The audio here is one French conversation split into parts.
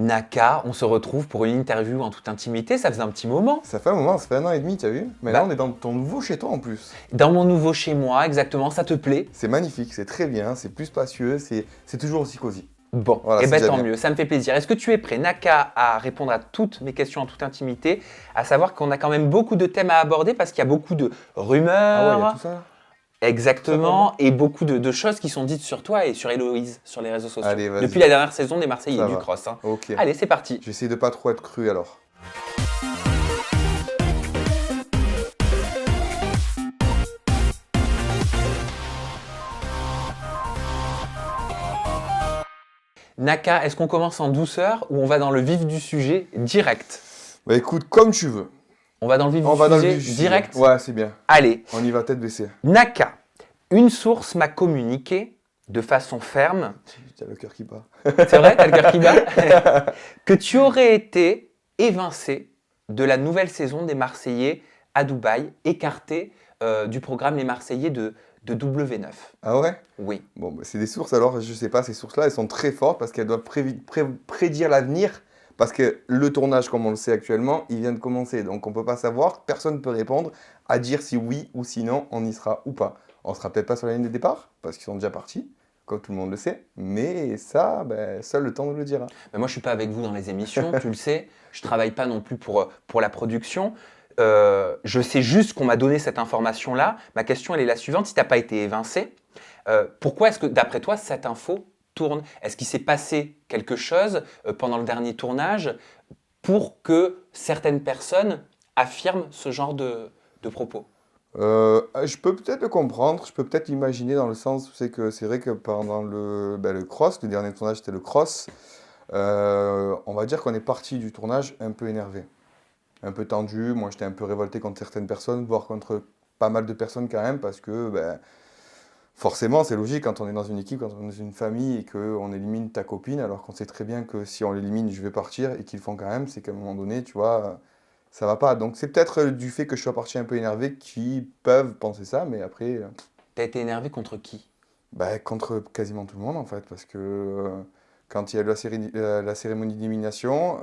Naka, on se retrouve pour une interview en toute intimité, ça faisait un petit moment. Ça fait un moment, ça fait 1 an et demi, t'as vu? Mais Bah, là, on est dans ton nouveau chez toi en plus. Dans mon nouveau chez moi, exactement, ça te plaît? C'est magnifique, c'est très bien, c'est plus spacieux, c'est toujours aussi cosy. Bon, Voilà, et c'est ben déjà tant bien. mieux, ça me fait plaisir. Est-ce que tu es prêt, Naka, à répondre à toutes mes questions en toute intimité, à savoir qu'on a quand même beaucoup de thèmes à aborder parce qu'il y a beaucoup de Ah ouais, il y a rumeurs, tout ça? Tout ça pour exactement, moi? et beaucoup de choses qui sont dites sur toi et sur Héloïse, sur les réseaux sociaux. Allez, Depuis vas-y, la dernière saison des Marseillais et ça du va. Cross, hein. Ok. Allez, c'est parti. J'essaie de pas trop être cru alors. Naka, est-ce qu'on commence en douceur ou on va dans le vif du sujet direct? Bah écoute, comme tu veux. On va dans le vif On du va dans le sujet vif du sujet. direct? Ouais, c'est bien. Allez, On y va tête baissée. Naka, une source m'a communiqué de façon ferme, T'as le cœur qui bat. c'est vrai, t'as le cœur qui bat, que tu aurais été évincé de la nouvelle saison des Marseillais à Dubaï, écarté du programme Les Marseillais de W9. Ah ouais? Oui. Bon, bah, c'est des sources alors, je sais pas, ces sources-là, elles sont très fortes parce qu'elles doivent prédire l'avenir. Parce que le tournage, comme on le sait actuellement, il vient de commencer. Donc on peut pas savoir, personne ne peut répondre à dire si oui ou sinon on y sera ou pas. On sera peut-être pas sur la ligne de départ, parce qu'ils sont déjà partis, comme tout le monde le sait. Mais ça, ben, seul le temps nous le dira. Mais moi, je suis pas avec vous dans les émissions, tu le sais. Je travaille pas non plus pour la production. Je sais juste qu'on m'a donné cette information-là. Ma question, elle est la suivante. Si tu n'as pas été évincé, pourquoi est-ce que, d'après toi, cette info tourne? Est-ce qu'il s'est passé quelque chose pendant le dernier tournage pour que certaines personnes affirment ce genre de propos? Je peux peut-être le comprendre, je peux peut-être l'imaginer dans le sens où c'est vrai que pendant le cross, le dernier tournage c'était le cross, on va dire qu'on est parti du tournage un peu énervé, un peu tendu. Moi j'étais un peu révolté contre certaines personnes, voire contre pas mal de personnes quand même, parce que ben, forcément c'est logique quand on est dans une équipe, quand on est dans une famille et qu'on élimine ta copine, alors qu'on sait très bien que si on l'élimine je vais partir et qu'ils le font quand même, c'est qu'à un moment donné, tu vois, ça va pas. Donc c'est peut-être du fait que je sois parti un peu énervé qui peuvent penser ça, mais après, Tu as été énervé contre qui? bah, contre quasiment tout le monde en fait, parce que quand il y a eu la cérémonie d'élimination,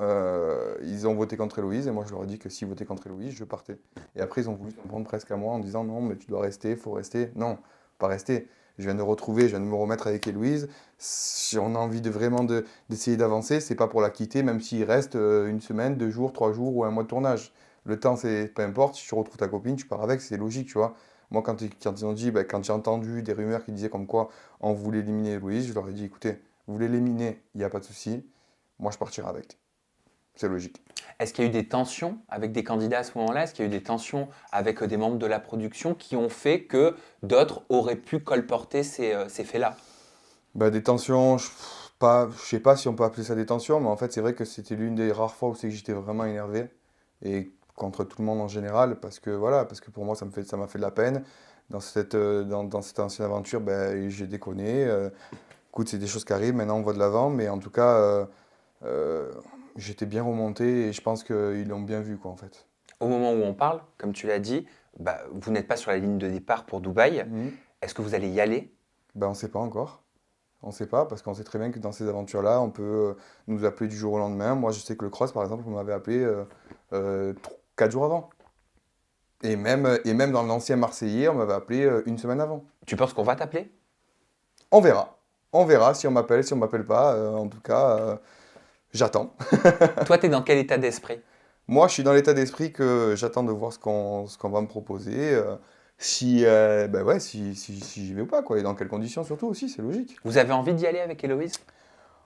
ils ont voté contre Héloïse et moi je leur ai dit que s'ils votaient contre Héloïse, je partais. Et après ils ont voulu s'en prendre presque à moi en disant non, mais tu dois rester, faut rester. Non, pas rester. Je viens de retrouver, je viens de me remettre avec Héloïse. Si on a envie d'essayer d'avancer, c'est pas pour la quitter, même s'il reste 1 semaine, 2 jours, 3 jours ou un mois de tournage. Le temps, c'est peu importe, si tu retrouves ta copine, tu pars avec, c'est logique, tu vois. Moi, quand ils ont dit, bah, quand j'ai entendu des rumeurs qui disaient comme quoi on voulait éliminer Héloïse, je leur ai dit, écoutez, vous voulez l'éliminer, il n'y a pas de souci, moi je partirai avec. C'est logique. Est-ce qu'il y a eu des tensions avec des candidats à ce moment-là? Est-ce qu'il y a eu des tensions avec des membres de la production qui ont fait que d'autres auraient pu colporter ces faits-là? Bah, des tensions, je sais pas si on peut appeler ça des tensions, mais en fait, c'est vrai que c'était l'une des rares fois où c'est que j'étais vraiment énervé, et contre tout le monde en général, parce que voilà, parce que pour moi, ça m'a fait de la peine. Dans cette ancienne aventure, ben, j'ai déconné. Écoute, c'est des choses qui arrivent, maintenant on va de l'avant, mais en tout cas, euh, j'étais bien remonté et je pense qu'ils l'ont bien vu, quoi, en fait. Au moment où on parle, comme tu l'as dit, bah, vous n'êtes pas sur la ligne de départ pour Dubaï. Mhm. Est-ce que vous allez y aller? Ben, on ne sait pas encore. On ne sait pas, parce qu'on sait très bien que dans ces aventures-là, on peut nous appeler du jour au lendemain. Moi, je sais que le cross, par exemple, on m'avait appelé 4 jours avant. Et même dans l'ancien Marseillais, on m'avait appelé 1 semaine avant. Tu penses qu'on va t'appeler? On verra. On verra si on m'appelle, si on m'appelle pas. En tout cas, j'attends. Toi, tu es dans quel état d'esprit? Moi, je suis dans l'état d'esprit que j'attends de voir ce qu'on va me proposer. Ben ouais, si j'y vais ou pas, quoi. Et dans quelles conditions surtout aussi, c'est logique. Vous avez envie d'y aller avec Héloïse?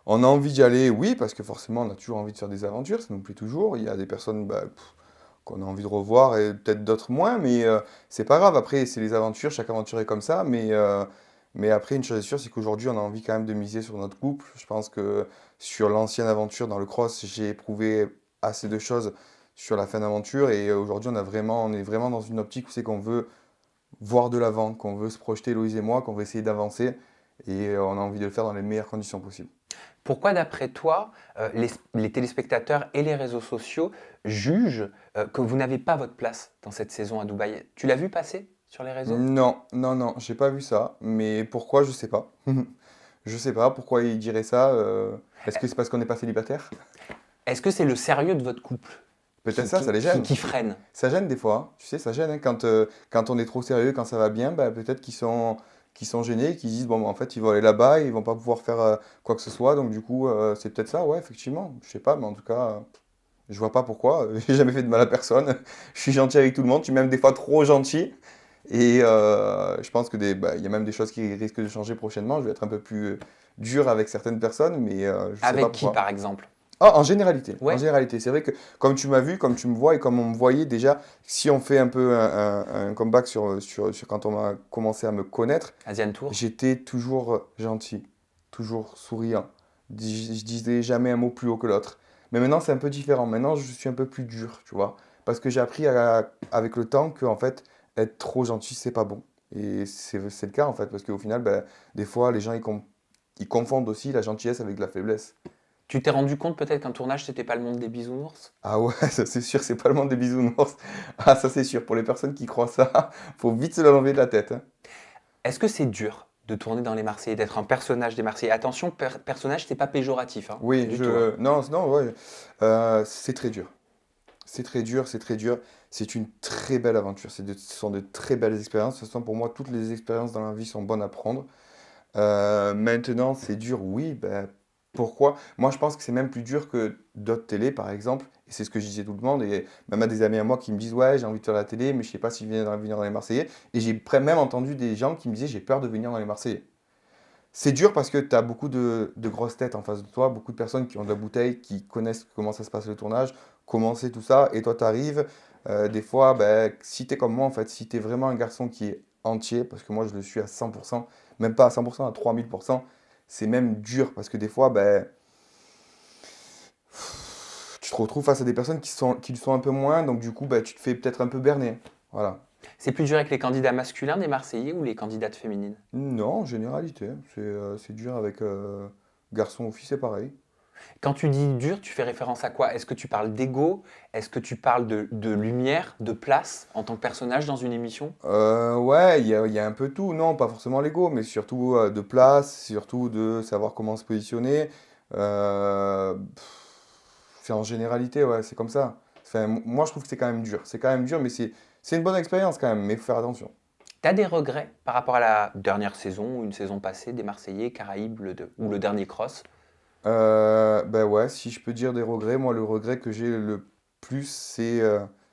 On a envie d'y aller, oui, parce que forcément, on a toujours envie de faire des aventures, ça nous plaît toujours. Il y a des personnes bah, qu'on a envie de revoir et peut-être d'autres moins, mais c'est pas grave. Après, c'est les aventures, chaque aventure est comme ça. Mais après, une chose est sûre, c'est qu'aujourd'hui, on a envie quand même de miser sur notre couple. Je pense que sur l'ancienne aventure dans le cross, j'ai éprouvé assez de choses sur la fin d'aventure. Et aujourd'hui, on est vraiment dans une optique où c'est qu'on veut voir de l'avant, qu'on veut se projeter, Loïse et moi, qu'on veut essayer d'avancer. Et on a envie de le faire dans les meilleures conditions possibles. Pourquoi, d'après toi, les téléspectateurs et les réseaux sociaux jugent que vous n'avez pas votre place dans cette saison à Dubaï? Tu l'as vu passer sur les réseaux? Non, non, non, j'ai pas vu ça. Mais pourquoi, je sais pas. Je sais pas pourquoi il dirait ça. Est-ce que c'est parce qu'on n'est pas célibataire? Est-ce que c'est le sérieux de votre couple Peut-être ça, ça les gêne. qui freine? Ça gêne des fois, hein. Tu sais, ça gêne, hein. Quand on est trop sérieux, quand ça va bien, bah, peut-être qu'ils sont gênés, qu'ils disent, bon, bah, en fait, ils vont aller là-bas, ils vont pas pouvoir faire quoi que ce soit. Donc, du coup, c'est peut-être ça, ouais, effectivement. Je sais pas, mais en tout cas, je vois pas pourquoi. J'ai jamais fait de mal à personne. Je suis gentil avec tout le monde. Je suis même des fois trop gentil. Et je pense que il y a même des choses qui risquent de changer prochainement. Je vais être un peu plus dur avec certaines personnes, mais je sais pas Avec qui, pourquoi. par exemple? Ah, en généralité. En Ouais, généralité, c'est vrai que comme tu m'as vu, comme tu me vois et comme on me voyait déjà, si on fait un peu un comeback sur quand on a commencé à me connaître, Asian Tour. j'étais toujours gentil, toujours souriant. Je disais jamais un mot plus haut que l'autre. Mais maintenant, c'est un peu différent. Maintenant, je suis un peu plus dur, tu vois. Parce que j'ai appris avec le temps que, en fait, être trop gentil, c'est pas bon. Et c'est le cas, en fait, parce qu'au final, ben, des fois, les gens, ils confondent aussi la gentillesse avec la faiblesse. Tu t'es rendu compte peut-être qu'un tournage, c'était pas le monde des bisounours? Ah ouais, ça c'est sûr, c'est pas le monde des bisounours. Ah, ça c'est sûr, pour les personnes qui croient ça, faut vite se l'enlever de la tête, hein. Est-ce que c'est dur de tourner dans les Marseillais, d'être un personnage des Marseillais? Attention, personnage, c'est pas péjoratif, hein, Oui, du tout, hein. Non, non, ouais. C'est très dur. C'est très dur, c'est très dur. C'est une très belle aventure. Ce sont de très belles expériences. De toute façon, pour moi, toutes les expériences dans la vie sont bonnes à prendre. Maintenant, c'est dur, oui. Ben, pourquoi? Moi, je pense que c'est même plus dur que d'autres télés, par exemple. Et c'est ce que je disais tout le monde. Et même à des amis à moi qui me disent, ouais, j'ai envie de faire la télé, mais je sais pas si je viens venir dans les Marseillais. Et j'ai même entendu des gens qui me disaient, j'ai peur de venir dans les Marseillais. C'est dur parce que tu as beaucoup de grosses têtes en face de toi, beaucoup de personnes qui ont de la bouteille, qui connaissent comment ça se passe le tournage, comment c'est tout ça, et toi tu arrives, des fois, ben, si tu es comme moi en fait, si tu es vraiment un garçon qui est entier, parce que moi je le suis à 100%, même pas à 100%, à 3000%, c'est même dur parce que des fois, ben, tu te retrouves face à des personnes qui le sont un peu moins, donc du coup, ben, tu te fais peut-être un peu berner. Voilà. C'est plus dur avec les candidats masculins des Marseillais ou les candidates féminines? Non, en généralité, c'est dur avec garçon ou fille, c'est pareil. Quand tu dis dur, tu fais référence à quoi? Est-ce que tu parles d'ego? Est-ce que tu parles de lumière, de place en tant que personnage dans une émission? Ouais, il y a un peu tout. Non, pas forcément l'ego, mais surtout de place, surtout de savoir comment se positionner. C'est en généralité, ouais, c'est comme ça. Enfin, moi, je trouve que c'est quand même dur. C'est quand même dur, mais c'est une bonne expérience quand même, mais il faut faire attention. T'as des regrets par rapport à la dernière saison ou une saison passée des Marseillais, Caraïbes ou le dernier cross? Ben ouais, si je peux dire des regrets, moi, le regret que j'ai le plus, c'est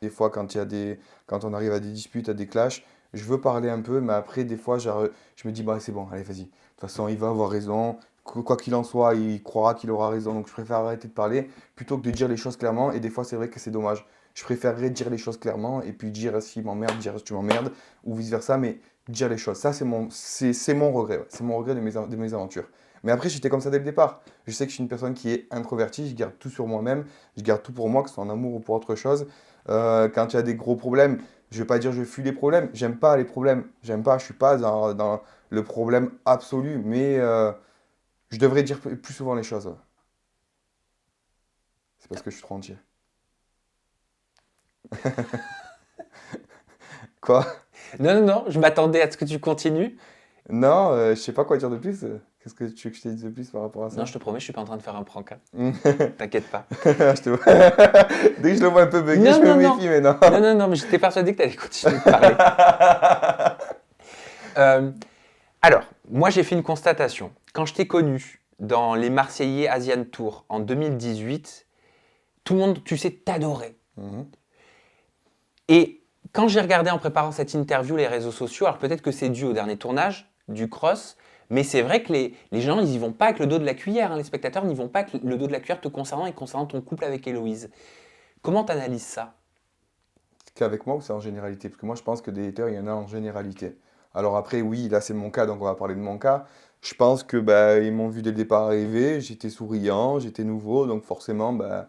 des fois quand on arrive à des disputes, à des clashs, je veux parler un peu, mais après, des fois, je me dis, bah, c'est bon, allez, vas-y. De toute façon, il va avoir raison. Quoi qu'il en soit, il croira qu'il aura raison. Donc, je préfère arrêter de parler plutôt que de dire les choses clairement. Et des fois, c'est vrai que c'est dommage. Je préférerais dire les choses clairement et puis dire s'il m'emmerde, dire tu m'emmerdes, ou vice-versa, mais dire les choses. Ça, c'est mon regret. Ouais. C'est mon regret de mes aventures. Mais après, j'étais comme ça dès le départ. Je sais que je suis une personne qui est introvertie, je garde tout sur moi-même, je garde tout pour moi, que ce soit en amour ou pour autre chose. Quand il y a des gros problèmes, je vais pas dire je fuis les problèmes, j'aime pas les problèmes, j'aime pas, je suis pas dans le problème absolu, mais je devrais dire plus souvent les choses. Ouais. C'est parce que je suis trop entier. Quoi? Non, non, non, je m'attendais à ce que tu continues. Non, je sais pas quoi dire de plus. Qu'est-ce que tu veux que je te dise de plus par rapport à Non, ça? je te promets, je suis pas en train de faire un prank, hein. Je T'inquiète pas. te vois. Dès que je le vois un peu buggy, Non, je me non, non. méfie, mais non. Non, non, non, mais j'étais persuadé que tu allais continuer de parler. Euh, alors, moi, j'ai fait une constatation. Quand je t'ai connu dans les Marseillais Asian Tour en 2018, tout le monde, tu sais, t'adorait. Mhm. Et quand j'ai regardé en préparant cette interview les réseaux sociaux, alors peut-être que c'est dû au dernier tournage du cross, mais c'est vrai que les gens, ils y vont pas avec le dos de la cuillère, hein. Les spectateurs n'y vont pas avec le dos de la cuillère te concernant et concernant ton couple avec Héloïse. Comment tu analyses ça? Qu'avec moi ou c'est en généralité? Parce que moi, je pense que des haters, il y en a en généralité. Alors après, oui, là, c'est mon cas, donc on va parler de mon cas. Je pense que bah, ils m'ont vu dès le départ arriver, j'étais souriant, j'étais nouveau, donc forcément, bah,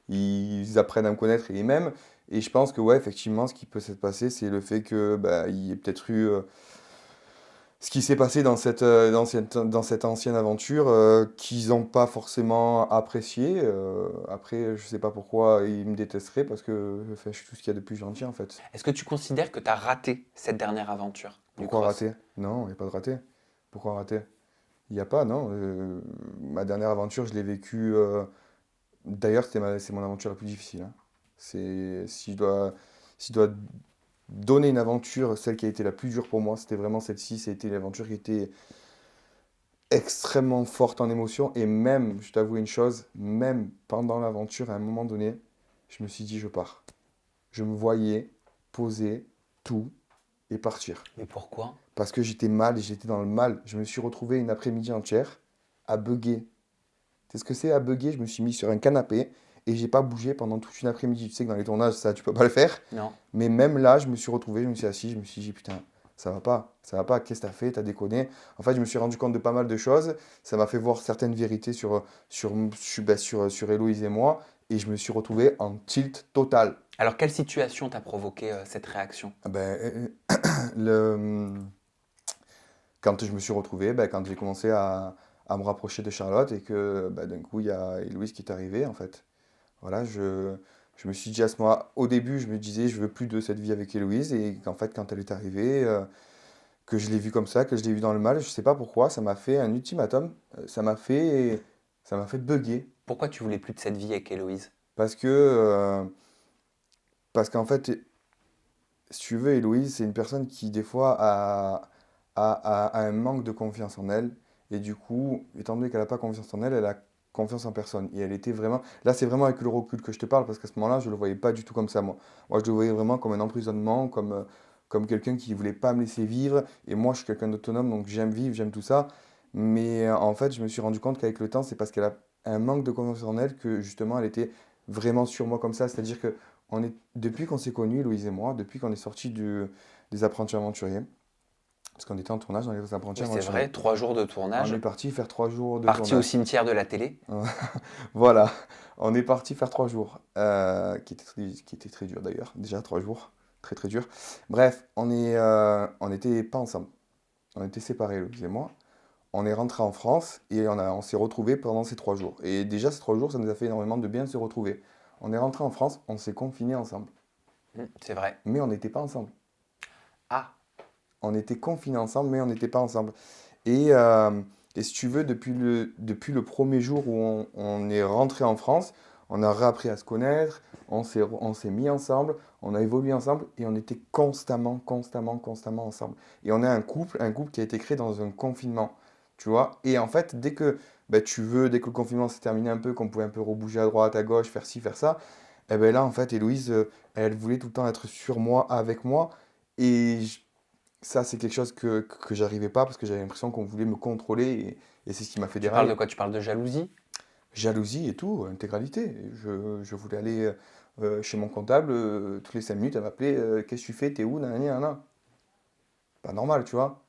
ils apprennent à me connaître et ils m'aiment. Et je pense que, ouais, effectivement, ce qui peut s'être passé, c'est le fait que bah, il y ait peut-être eu ce qui s'est passé dans cette ancienne aventure qu'ils n'ont pas forcément apprécié. Après, je sais pas pourquoi ils me détesteraient parce que enfin, je suis tout ce qu'il y a de plus gentil en fait. Est-ce que tu considères que tu as raté cette dernière aventure du Pourquoi cross? rater? Non, il n'y a pas de raté. Pourquoi rater? Il n'y a pas, non. Ma dernière aventure, je l'ai vécue. D'ailleurs, c'est mon aventure la plus difficile, hein. Si je dois donner une aventure, celle qui a été la plus dure pour moi, c'était vraiment celle-ci. C'était une aventure qui était extrêmement forte en émotion. Et même, je t'avoue une chose, même pendant l'aventure, à un moment donné, je me suis dit, je pars. Je me voyais poser tout et partir. Mais pourquoi? Parce que j'étais mal et j'étais dans le mal. Je me suis retrouvé une après-midi entière à bugger. C'est ce que c'est à bugger. Je me suis mis sur un canapé et j'ai pas bougé pendant toute une après-midi. Tu sais que dans les tournages, ça, tu peux pas le faire. Non. Mais même là, je me suis retrouvé, je me suis assis, je me suis dit, putain, ça va pas, qu'est-ce que t'as fait, t'as déconné. En fait, je me suis rendu compte de pas mal de choses. Ça m'a fait voir certaines vérités sur Héloïse et moi. Et je me suis retrouvé en tilt total. Alors, quelle situation t'a provoqué cette réaction? Ah ben, le, quand je me suis retrouvé, quand j'ai commencé à me rapprocher de Charlotte et que d'un coup, il y a Héloïse qui est arrivée, en fait. Voilà, je me suis dit à ce moment au début, je me disais, je veux plus de cette vie avec Héloïse. Et qu'en fait, quand elle est arrivée, que je l'ai vue comme ça, que je l'ai vue dans le mal, je sais pas pourquoi, ça m'a fait un ultimatum. Ça m'a fait bugger. Pourquoi tu voulais plus de cette vie avec Héloïse? Parce que, parce qu'en fait, si tu veux, Héloïse, c'est une personne qui, des fois, a un manque de confiance en elle. Et du coup, étant donné qu'elle n'a pas confiance en elle, elle a confiance en personne. Et elle était vraiment. Là, c'est vraiment avec le recul que je te parle, parce qu'à ce moment-là, je ne le voyais pas du tout comme ça, moi. Moi, je le voyais vraiment comme un emprisonnement, comme quelqu'un qui ne voulait pas me laisser vivre. Et moi, je suis quelqu'un d'autonome, donc j'aime vivre, j'aime tout ça. Mais en fait, je me suis rendu compte qu'avec le temps, c'est parce qu'elle a un manque de confiance en elle que, justement, elle était vraiment sur moi comme ça. C'est-à-dire que depuis qu'on s'est connus, Louise et moi, depuis qu'on est sortis des apprentis aventuriers, parce qu'on était en tournage dans les apprentis Oui, c'est aventuriers, vrai, 3 jours de on est tournage, parti faire 3 jours de parti au tournage. cimetière de la télé. Voilà, on est parti faire 3 jours, qui était très dur d'ailleurs, déjà 3 jours, très très dur. Bref, on n'était pas ensemble, on était séparés, Louise et moi. On est rentré en France et on s'est retrouvés pendant ces 3 jours. Et déjà, ces 3 jours, ça nous a fait énormément de bien de se retrouver. On est rentré en France, on s'est confinés ensemble, C'est vrai. mais on n'était pas ensemble. Ah, On était confinés ensemble, mais on n'était pas ensemble. Et si tu veux, depuis le premier jour où on est rentré en France, on a réappris à se connaître, on s'est mis ensemble, on a évolué ensemble et on était constamment, constamment, constamment ensemble. Et on est un couple qui a été créé dans un confinement, tu vois. Et en fait, dès que le confinement s'est terminé un peu, qu'on pouvait un peu rebouger à droite, à gauche, faire ci, faire ça, et ben là, en fait, Héloïse, elle voulait tout le temps être sur moi, avec moi. Et ça, c'est quelque chose que j'arrivais pas parce que j'avais l'impression qu'on voulait me contrôler et c'est ce qui m'a fait tu parles de dérailler. quoi? Tu parles de jalousie? Jalousie et tout, intégralité. Je voulais aller chez mon comptable toutes les 5 minutes, elle m'appelait qu'est-ce que tu fais, t'es où, nanani, nanana. Pas normal, tu vois.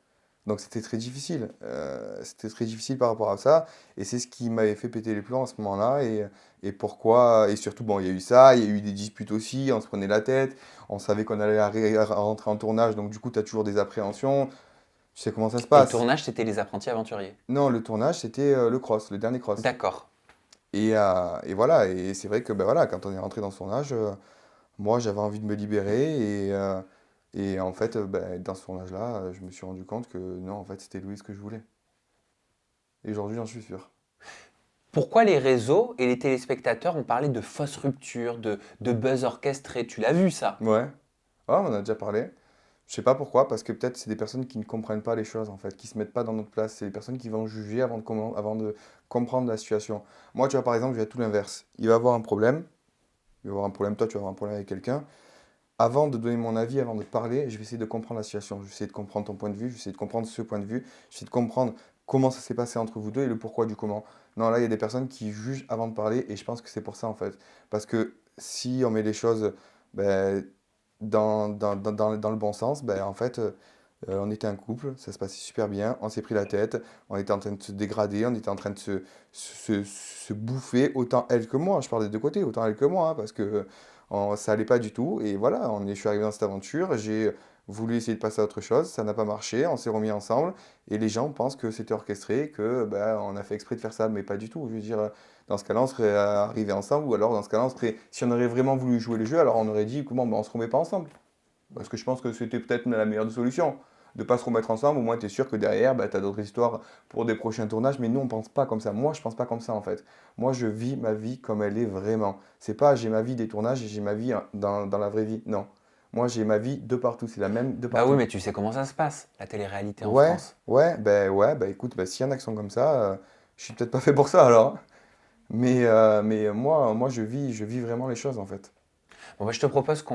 Donc c'était très difficile. C'était très difficile par rapport à ça. Et c'est ce qui m'avait fait péter les plombs à ce moment-là. Et pourquoi. Et surtout, bon, il y a eu ça, il y a eu des disputes aussi, on se prenait la tête. On savait qu'on allait rentrer en tournage, donc du coup, tu as toujours des appréhensions. Tu sais comment ça se Et le passe. tournage, c'était les apprentis aventuriers. Non, le tournage, c'était le cross, le dernier cross. D'accord. Et voilà, et c'est vrai que ben voilà, quand on est rentré dans ce tournage, moi j'avais envie de me libérer. Et en fait, dans ce tournage-là, je me suis rendu compte que non, en fait, c'était Louise que je voulais. Et aujourd'hui, j'en suis sûr. Pourquoi les réseaux et les téléspectateurs ont parlé de fausse rupture, de buzz orchestré? Tu l'as vu ça? Ouais. Ah, on en a déjà parlé. Je sais pas pourquoi, parce que peut-être c'est des personnes qui ne comprennent pas les choses en fait, qui se mettent pas dans notre place. C'est des personnes qui vont juger avant de comprendre la situation. Moi, tu vois, par exemple, je vais à tout l'inverse. Il va avoir un problème. Il va avoir un problème, toi, tu vas avoir un problème avec quelqu'un. Avant de donner mon avis, avant de parler, je vais essayer de comprendre la situation. Je vais essayer de comprendre ton point de vue, je vais essayer de comprendre ce point de vue, je vais essayer de comprendre comment ça s'est passé entre vous deux et le pourquoi du comment. Non, là, il y a des personnes qui jugent avant de parler et je pense que c'est pour ça en fait. Parce que si on met les choses ben, dans le bon sens, en fait, on était un couple, ça se passait super bien, on s'est pris la tête, on était en train de se dégrader, on était en train de se bouffer, autant elle que moi, je parle des deux côtés, autant elle que moi, hein, parce que ça allait pas du tout. Et voilà, je suis arrivé dans cette aventure, j'ai voulu essayer de passer à autre chose, ça n'a pas marché, on s'est remis ensemble, et les gens pensent que c'était orchestré, que on a fait exprès de faire ça, mais pas du tout. Je veux dire, dans ce cas-là, on serait arrivés ensemble, ou alors dans ce cas-là, si on aurait vraiment voulu jouer le jeu, alors on aurait dit comment on se remet pas ensemble. Parce que je pense que c'était peut-être la meilleure des solutions. de pas se remettre ensemble, au moins tu es sûr que derrière, tu as d'autres histoires pour des prochains tournages. Mais nous, on pense pas comme ça. Moi, je pense pas comme ça en fait. Moi, je vis ma vie comme elle est vraiment. C'est pas j'ai ma vie des tournages et j'ai ma vie dans la vraie vie. Non. Moi, j'ai ma vie de partout. C'est la même de Bah oui, partout. mais tu sais comment ça se passe, la télé-réalité en Ouais, France. ouais, écoute, s'il y en a qui sont comme ça, je suis peut-être pas fait pour ça alors. Mais moi, je vis vraiment les choses en fait. Bon, bah, je te propose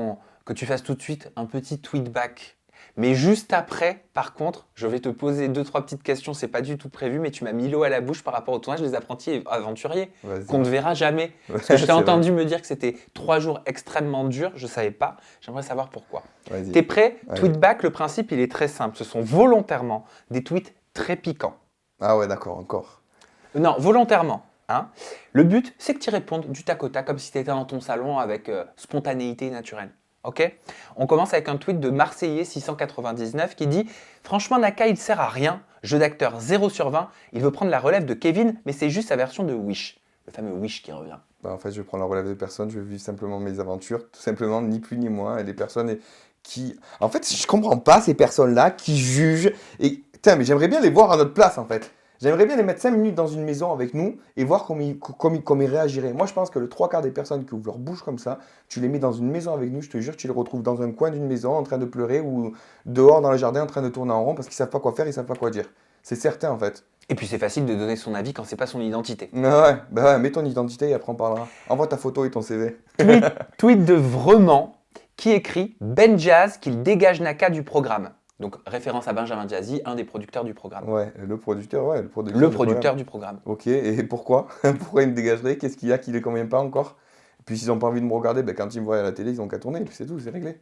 que tu fasses tout de suite un petit tweet back. Mais juste après, par contre, je vais te poser deux, trois petites questions. C'est pas du tout prévu, mais tu m'as mis l'eau à la bouche par rapport au tournage des apprentis aventuriers, qu'on ne Vas-y. verra jamais. Parce que je t'ai C'est vrai. entendu me dire que c'était 3 jours extrêmement durs. Je savais pas. J'aimerais savoir pourquoi. Vas-y. T'es prêt? Allez. Tweet back, le principe, il est très simple. Ce sont volontairement des tweets très piquants. Ah ouais, d'accord, encore. Non, volontairement. Hein. Le but, c'est que tu répondes du tac au tac, comme si tu étais dans ton salon avec spontanéité naturelle. Ok. On commence avec un tweet de Marseillais 699 qui dit « Franchement, Naka, il sert à rien. Jeu d'acteur 0/20. Il veut prendre la relève de Kevin, mais c'est juste sa version de Wish. » Le fameux Wish qui revient. En fait, je prends la relève de personne, je vis simplement mes aventures, tout simplement, ni plus ni moins. Et des personnes qui. En fait, je comprends pas ces personnes-là qui jugent. Et putain, mais j'aimerais bien les voir à notre place, en fait. J'aimerais bien les mettre 5 minutes dans une maison avec nous et voir comment ils réagiraient. Moi, je pense que le 3 quarts des personnes qui ouvrent leur bouche comme ça, tu les mets dans une maison avec nous, je te jure, tu les retrouves dans un coin d'une maison en train de pleurer ou dehors dans le jardin en train de tourner en rond parce qu'ils savent pas quoi faire, ils savent pas quoi dire. C'est certain, en fait. Et puis c'est facile de donner son avis quand c'est pas son identité. Ouais, mets ton identité et après on parlera. Envoie ta photo et ton CV. Tweet de Vraiment qui écrit Ben Jazz qu'il dégage Naka du programme. Donc référence à Benjamin Jazzy, un des producteurs du programme. Ouais, le producteur, ouais, le producteur. Le du producteur du programme. Ok, et pourquoi? Pourquoi ils me dégageraient? Qu'est-ce qu'il y a qui les convient pas encore? Puis s'ils n'ont pas envie de me regarder, quand ils me voient à la télé, ils ont qu'à tourner, puis c'est tout, c'est réglé.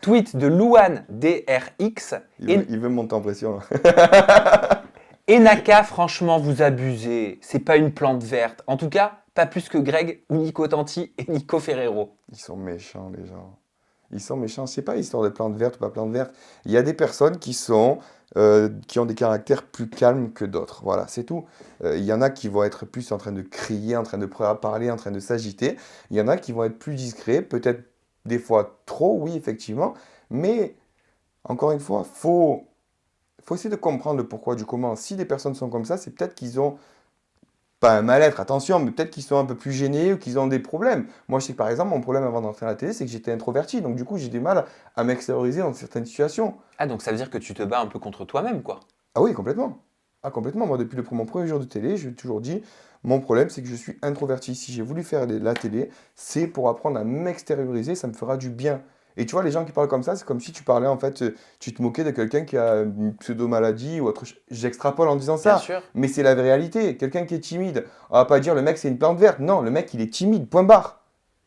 Tweet de Louane DRX. Il veut me monter en pression là. Et Naka, franchement, vous abusez. C'est pas une plante verte. En tout cas, pas plus que Greg ou Nico Tanti et Nico Ferrero. Ils sont méchants, les gens. Ils sont méchants. C'est pas histoire de plante verte ou pas plante verte. Il y a des personnes qui ont des caractères plus calmes que d'autres. Voilà, c'est tout. Il y en a qui vont être plus en train de crier, en train de parler, en train de s'agiter. Il y en a qui vont être plus discrets, peut-être des fois trop, oui, effectivement. Mais encore une fois, faut essayer de comprendre le pourquoi du comment. Si des personnes sont comme ça, c'est peut-être qu'ils ont pas un mal-être, attention, mais peut-être qu'ils sont un peu plus gênés ou qu'ils ont des problèmes. Moi, je sais que par exemple, mon problème avant d'entrer à la télé, c'est que j'étais introverti. Donc, du coup, j'ai du mal à m'extérioriser dans certaines situations. Ah, donc ça veut dire que tu te bats un peu contre toi-même, quoi. Ah oui, complètement. Ah, complètement. Moi, depuis mon premier jour de télé, je l'ai toujours dit, mon problème, c'est que je suis introverti. Si j'ai voulu faire la télé, c'est pour apprendre à m'extérioriser, ça me fera du bien. Et tu vois, les gens qui parlent comme ça, c'est comme si tu parlais, en fait, tu te moquais de quelqu'un qui a une pseudo-maladie ou autre chose. J'extrapole en disant Bien ça. sûr. Mais c'est la réalité. Quelqu'un qui est timide, on va pas dire le mec c'est une plante verte. Non, le mec il est timide, point barre.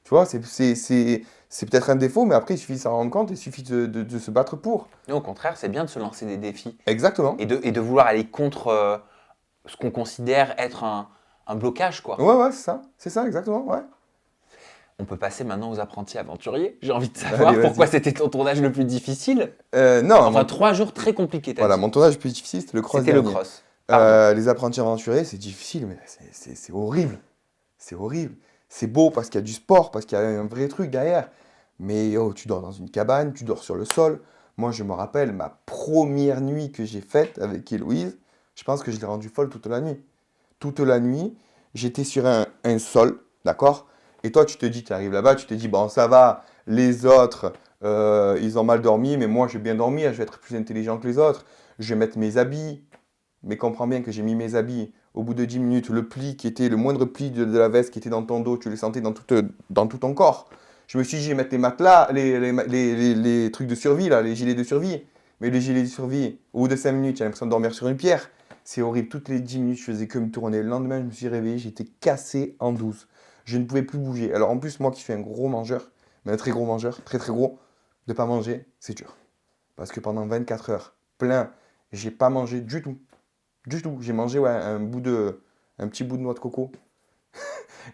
Tu vois, c'est peut-être un défaut, mais après il suffit de s'en rendre compte et il suffit de se battre pour. Et au contraire, c'est bien de se lancer des défis Exactement. et de vouloir aller contre ce qu'on considère être un blocage, quoi. Ouais, c'est ça. C'est ça, exactement, ouais. On peut passer maintenant aux apprentis aventuriers. J'ai envie de savoir Allez, vas-y. pourquoi c'était ton tournage le plus difficile. Non, Enfin, 3 jours très compliqués, t'as voilà, dit. mon tournage le plus difficile, c'était le cross C'était le dernier. cross. Pardon. Les apprentis aventuriers, c'est difficile, mais c'est horrible. C'est horrible. C'est beau parce qu'il y a du sport, parce qu'il y a un vrai truc derrière. Mais oh, tu dors dans une cabane, tu dors sur le sol. Moi, je me rappelle ma première nuit que j'ai faite avec Héloïse. Je pense que je l'ai rendue folle toute la nuit. Toute la nuit, j'étais sur un sol, d'accord? Et toi, tu te dis, tu arrives là-bas, tu te dis, bon, ça va, les autres, ils ont mal dormi, mais moi, je vais bien dormir, je vais être plus intelligent que les autres. Je vais mettre mes habits. Mais comprends bien que j'ai mis mes habits. Au bout de 10 minutes, le pli qui était le moindre pli de la veste qui était dans ton dos, tu le sentais dans tout ton corps. Je me suis dit, je vais mettre les matelas, les trucs de survie, là, les gilets de survie. Mais les gilets de survie, au bout de 5 minutes, j'ai l'impression de dormir sur une pierre. C'est horrible. Toutes les 10 minutes, je faisais que me tourner. Le lendemain, je me suis réveillé, j'étais cassé en 12. Je ne pouvais plus bouger. Alors en plus, moi qui suis un gros mangeur, mais un très gros mangeur, très très gros, de ne pas manger, c'est dur. Parce que pendant 24 heures, plein, j'ai pas mangé du tout. Du tout. J'ai mangé un petit bout de noix de coco.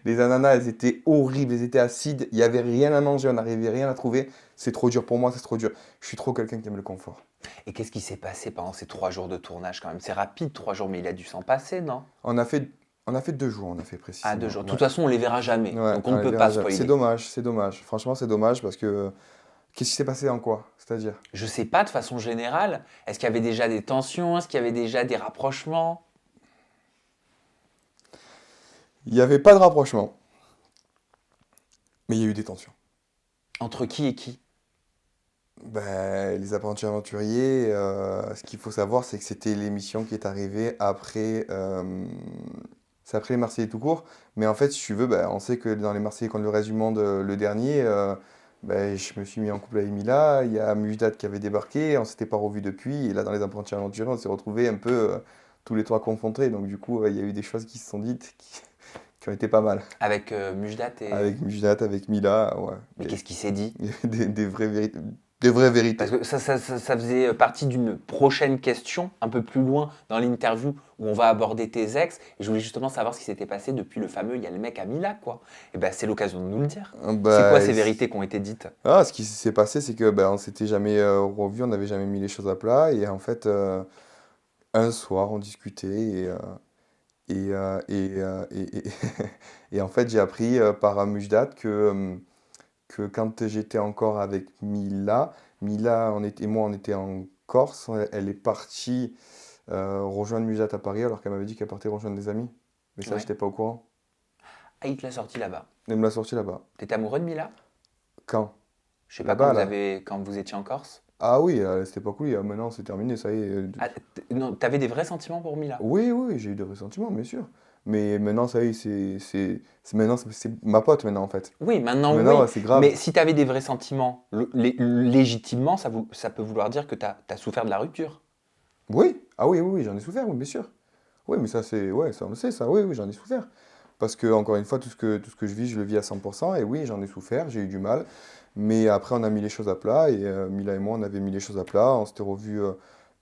Les ananas, elles étaient horribles, elles étaient acides. Il n'y avait rien à manger, on n'arrivait rien à trouver. C'est trop dur pour moi, c'est trop dur. Je suis trop quelqu'un qui aime le confort. Et qu'est-ce qui s'est passé pendant ces 3 jours de tournage quand même? C'est rapide, 3 jours, mais il a dû s'en passer, non? On a fait 2 jours, on a fait précisément. Ah, 2 jours. De Ouais. toute façon, on les verra jamais. Ouais, Donc on ne les peut verra pas jamais. spoiler. C'est dommage. Franchement, c'est dommage parce que Qu'est-ce qui s'est passé en quoi? C'est-à-dire? Je sais pas, de façon générale. Est-ce qu'il y avait déjà des tensions? Est-ce qu'il y avait déjà des rapprochements? Il n'y avait pas de rapprochement, mais il y a eu des tensions. Entre qui et qui? Ben, les apprentis aventuriers, ce qu'il faut savoir, c'est que c'était l'émission qui est arrivée après, c'est après les Marseillais tout court. Mais en fait, si tu veux, ben, on sait que dans les Marseillais contre le reste du monde, le dernier, ben, je me suis mis en couple avec Mila. Il y a Mujdat qui avait débarqué, on s'était pas revus depuis. Et là, dans les apprentis aventuriers, on s'est retrouvés un peu tous les trois confrontés. Donc du coup, il y a eu des choses qui se sont dites qui ont été pas mal. Avec Mujdat et... Avec Mujdat, avec Mila, ouais. Mais qu'est-ce qui s'est dit? Il y avait des vraies vérités. Des vraies vérités. Parce que ça faisait partie d'une prochaine question, un peu plus loin dans l'interview, où on va aborder tes ex. Et je voulais justement savoir ce qui s'était passé depuis le fameux « il y a le mec à Mila », quoi. Et ben c'est l'occasion de nous le dire. C'est quoi ces vérités qui ont été dites? Ce qui s'est passé, c'est que ben, on s'était jamais revus, on n'avait jamais mis les choses à plat. Et en fait, un soir, on discutait et, euh, et, euh, et, et- et en fait, j'ai appris par Mujdat que quand j'étais encore avec Mila, et moi, on était en Corse. Elle est partie rejoindre Mujdat à Paris alors qu'elle m'avait dit qu'elle partait rejoindre des amis. Mais ça, Ouais. j'étais pas au courant. Ah, il te l'a sorti là-bas. Elle me l'a sorti là-bas. T'étais amoureux de Mila? Quand? Je sais pas, Là-bas, là. quand vous étiez en Corse? Ah oui, à cette époque, oui, maintenant c'est terminé, ça y est. Ah, non, t'avais des vrais sentiments pour Mila? Oui, oui, j'ai eu des ressentiments, bien sûr. Mais maintenant, ça y est, maintenant, c'est ma pote maintenant, en fait. Oui, maintenant oui. Maintenant, ouais, c'est grave. Mais si t'avais des vrais sentiments, légitimement, ça peut vouloir dire que t'as souffert de la rupture. Oui, ah oui, oui, oui, j'en ai souffert, oui, bien sûr. Oui, mais ça, ouais, ça, on le sait, ça, oui, oui, j'en ai souffert. Parce que, encore une fois, tout ce que je vis, je le vis à 100%, et oui, j'en ai souffert, j'ai eu du mal. Mais après, on a mis les choses à plat, et Mila et moi, on avait mis les choses à plat, on s'était revus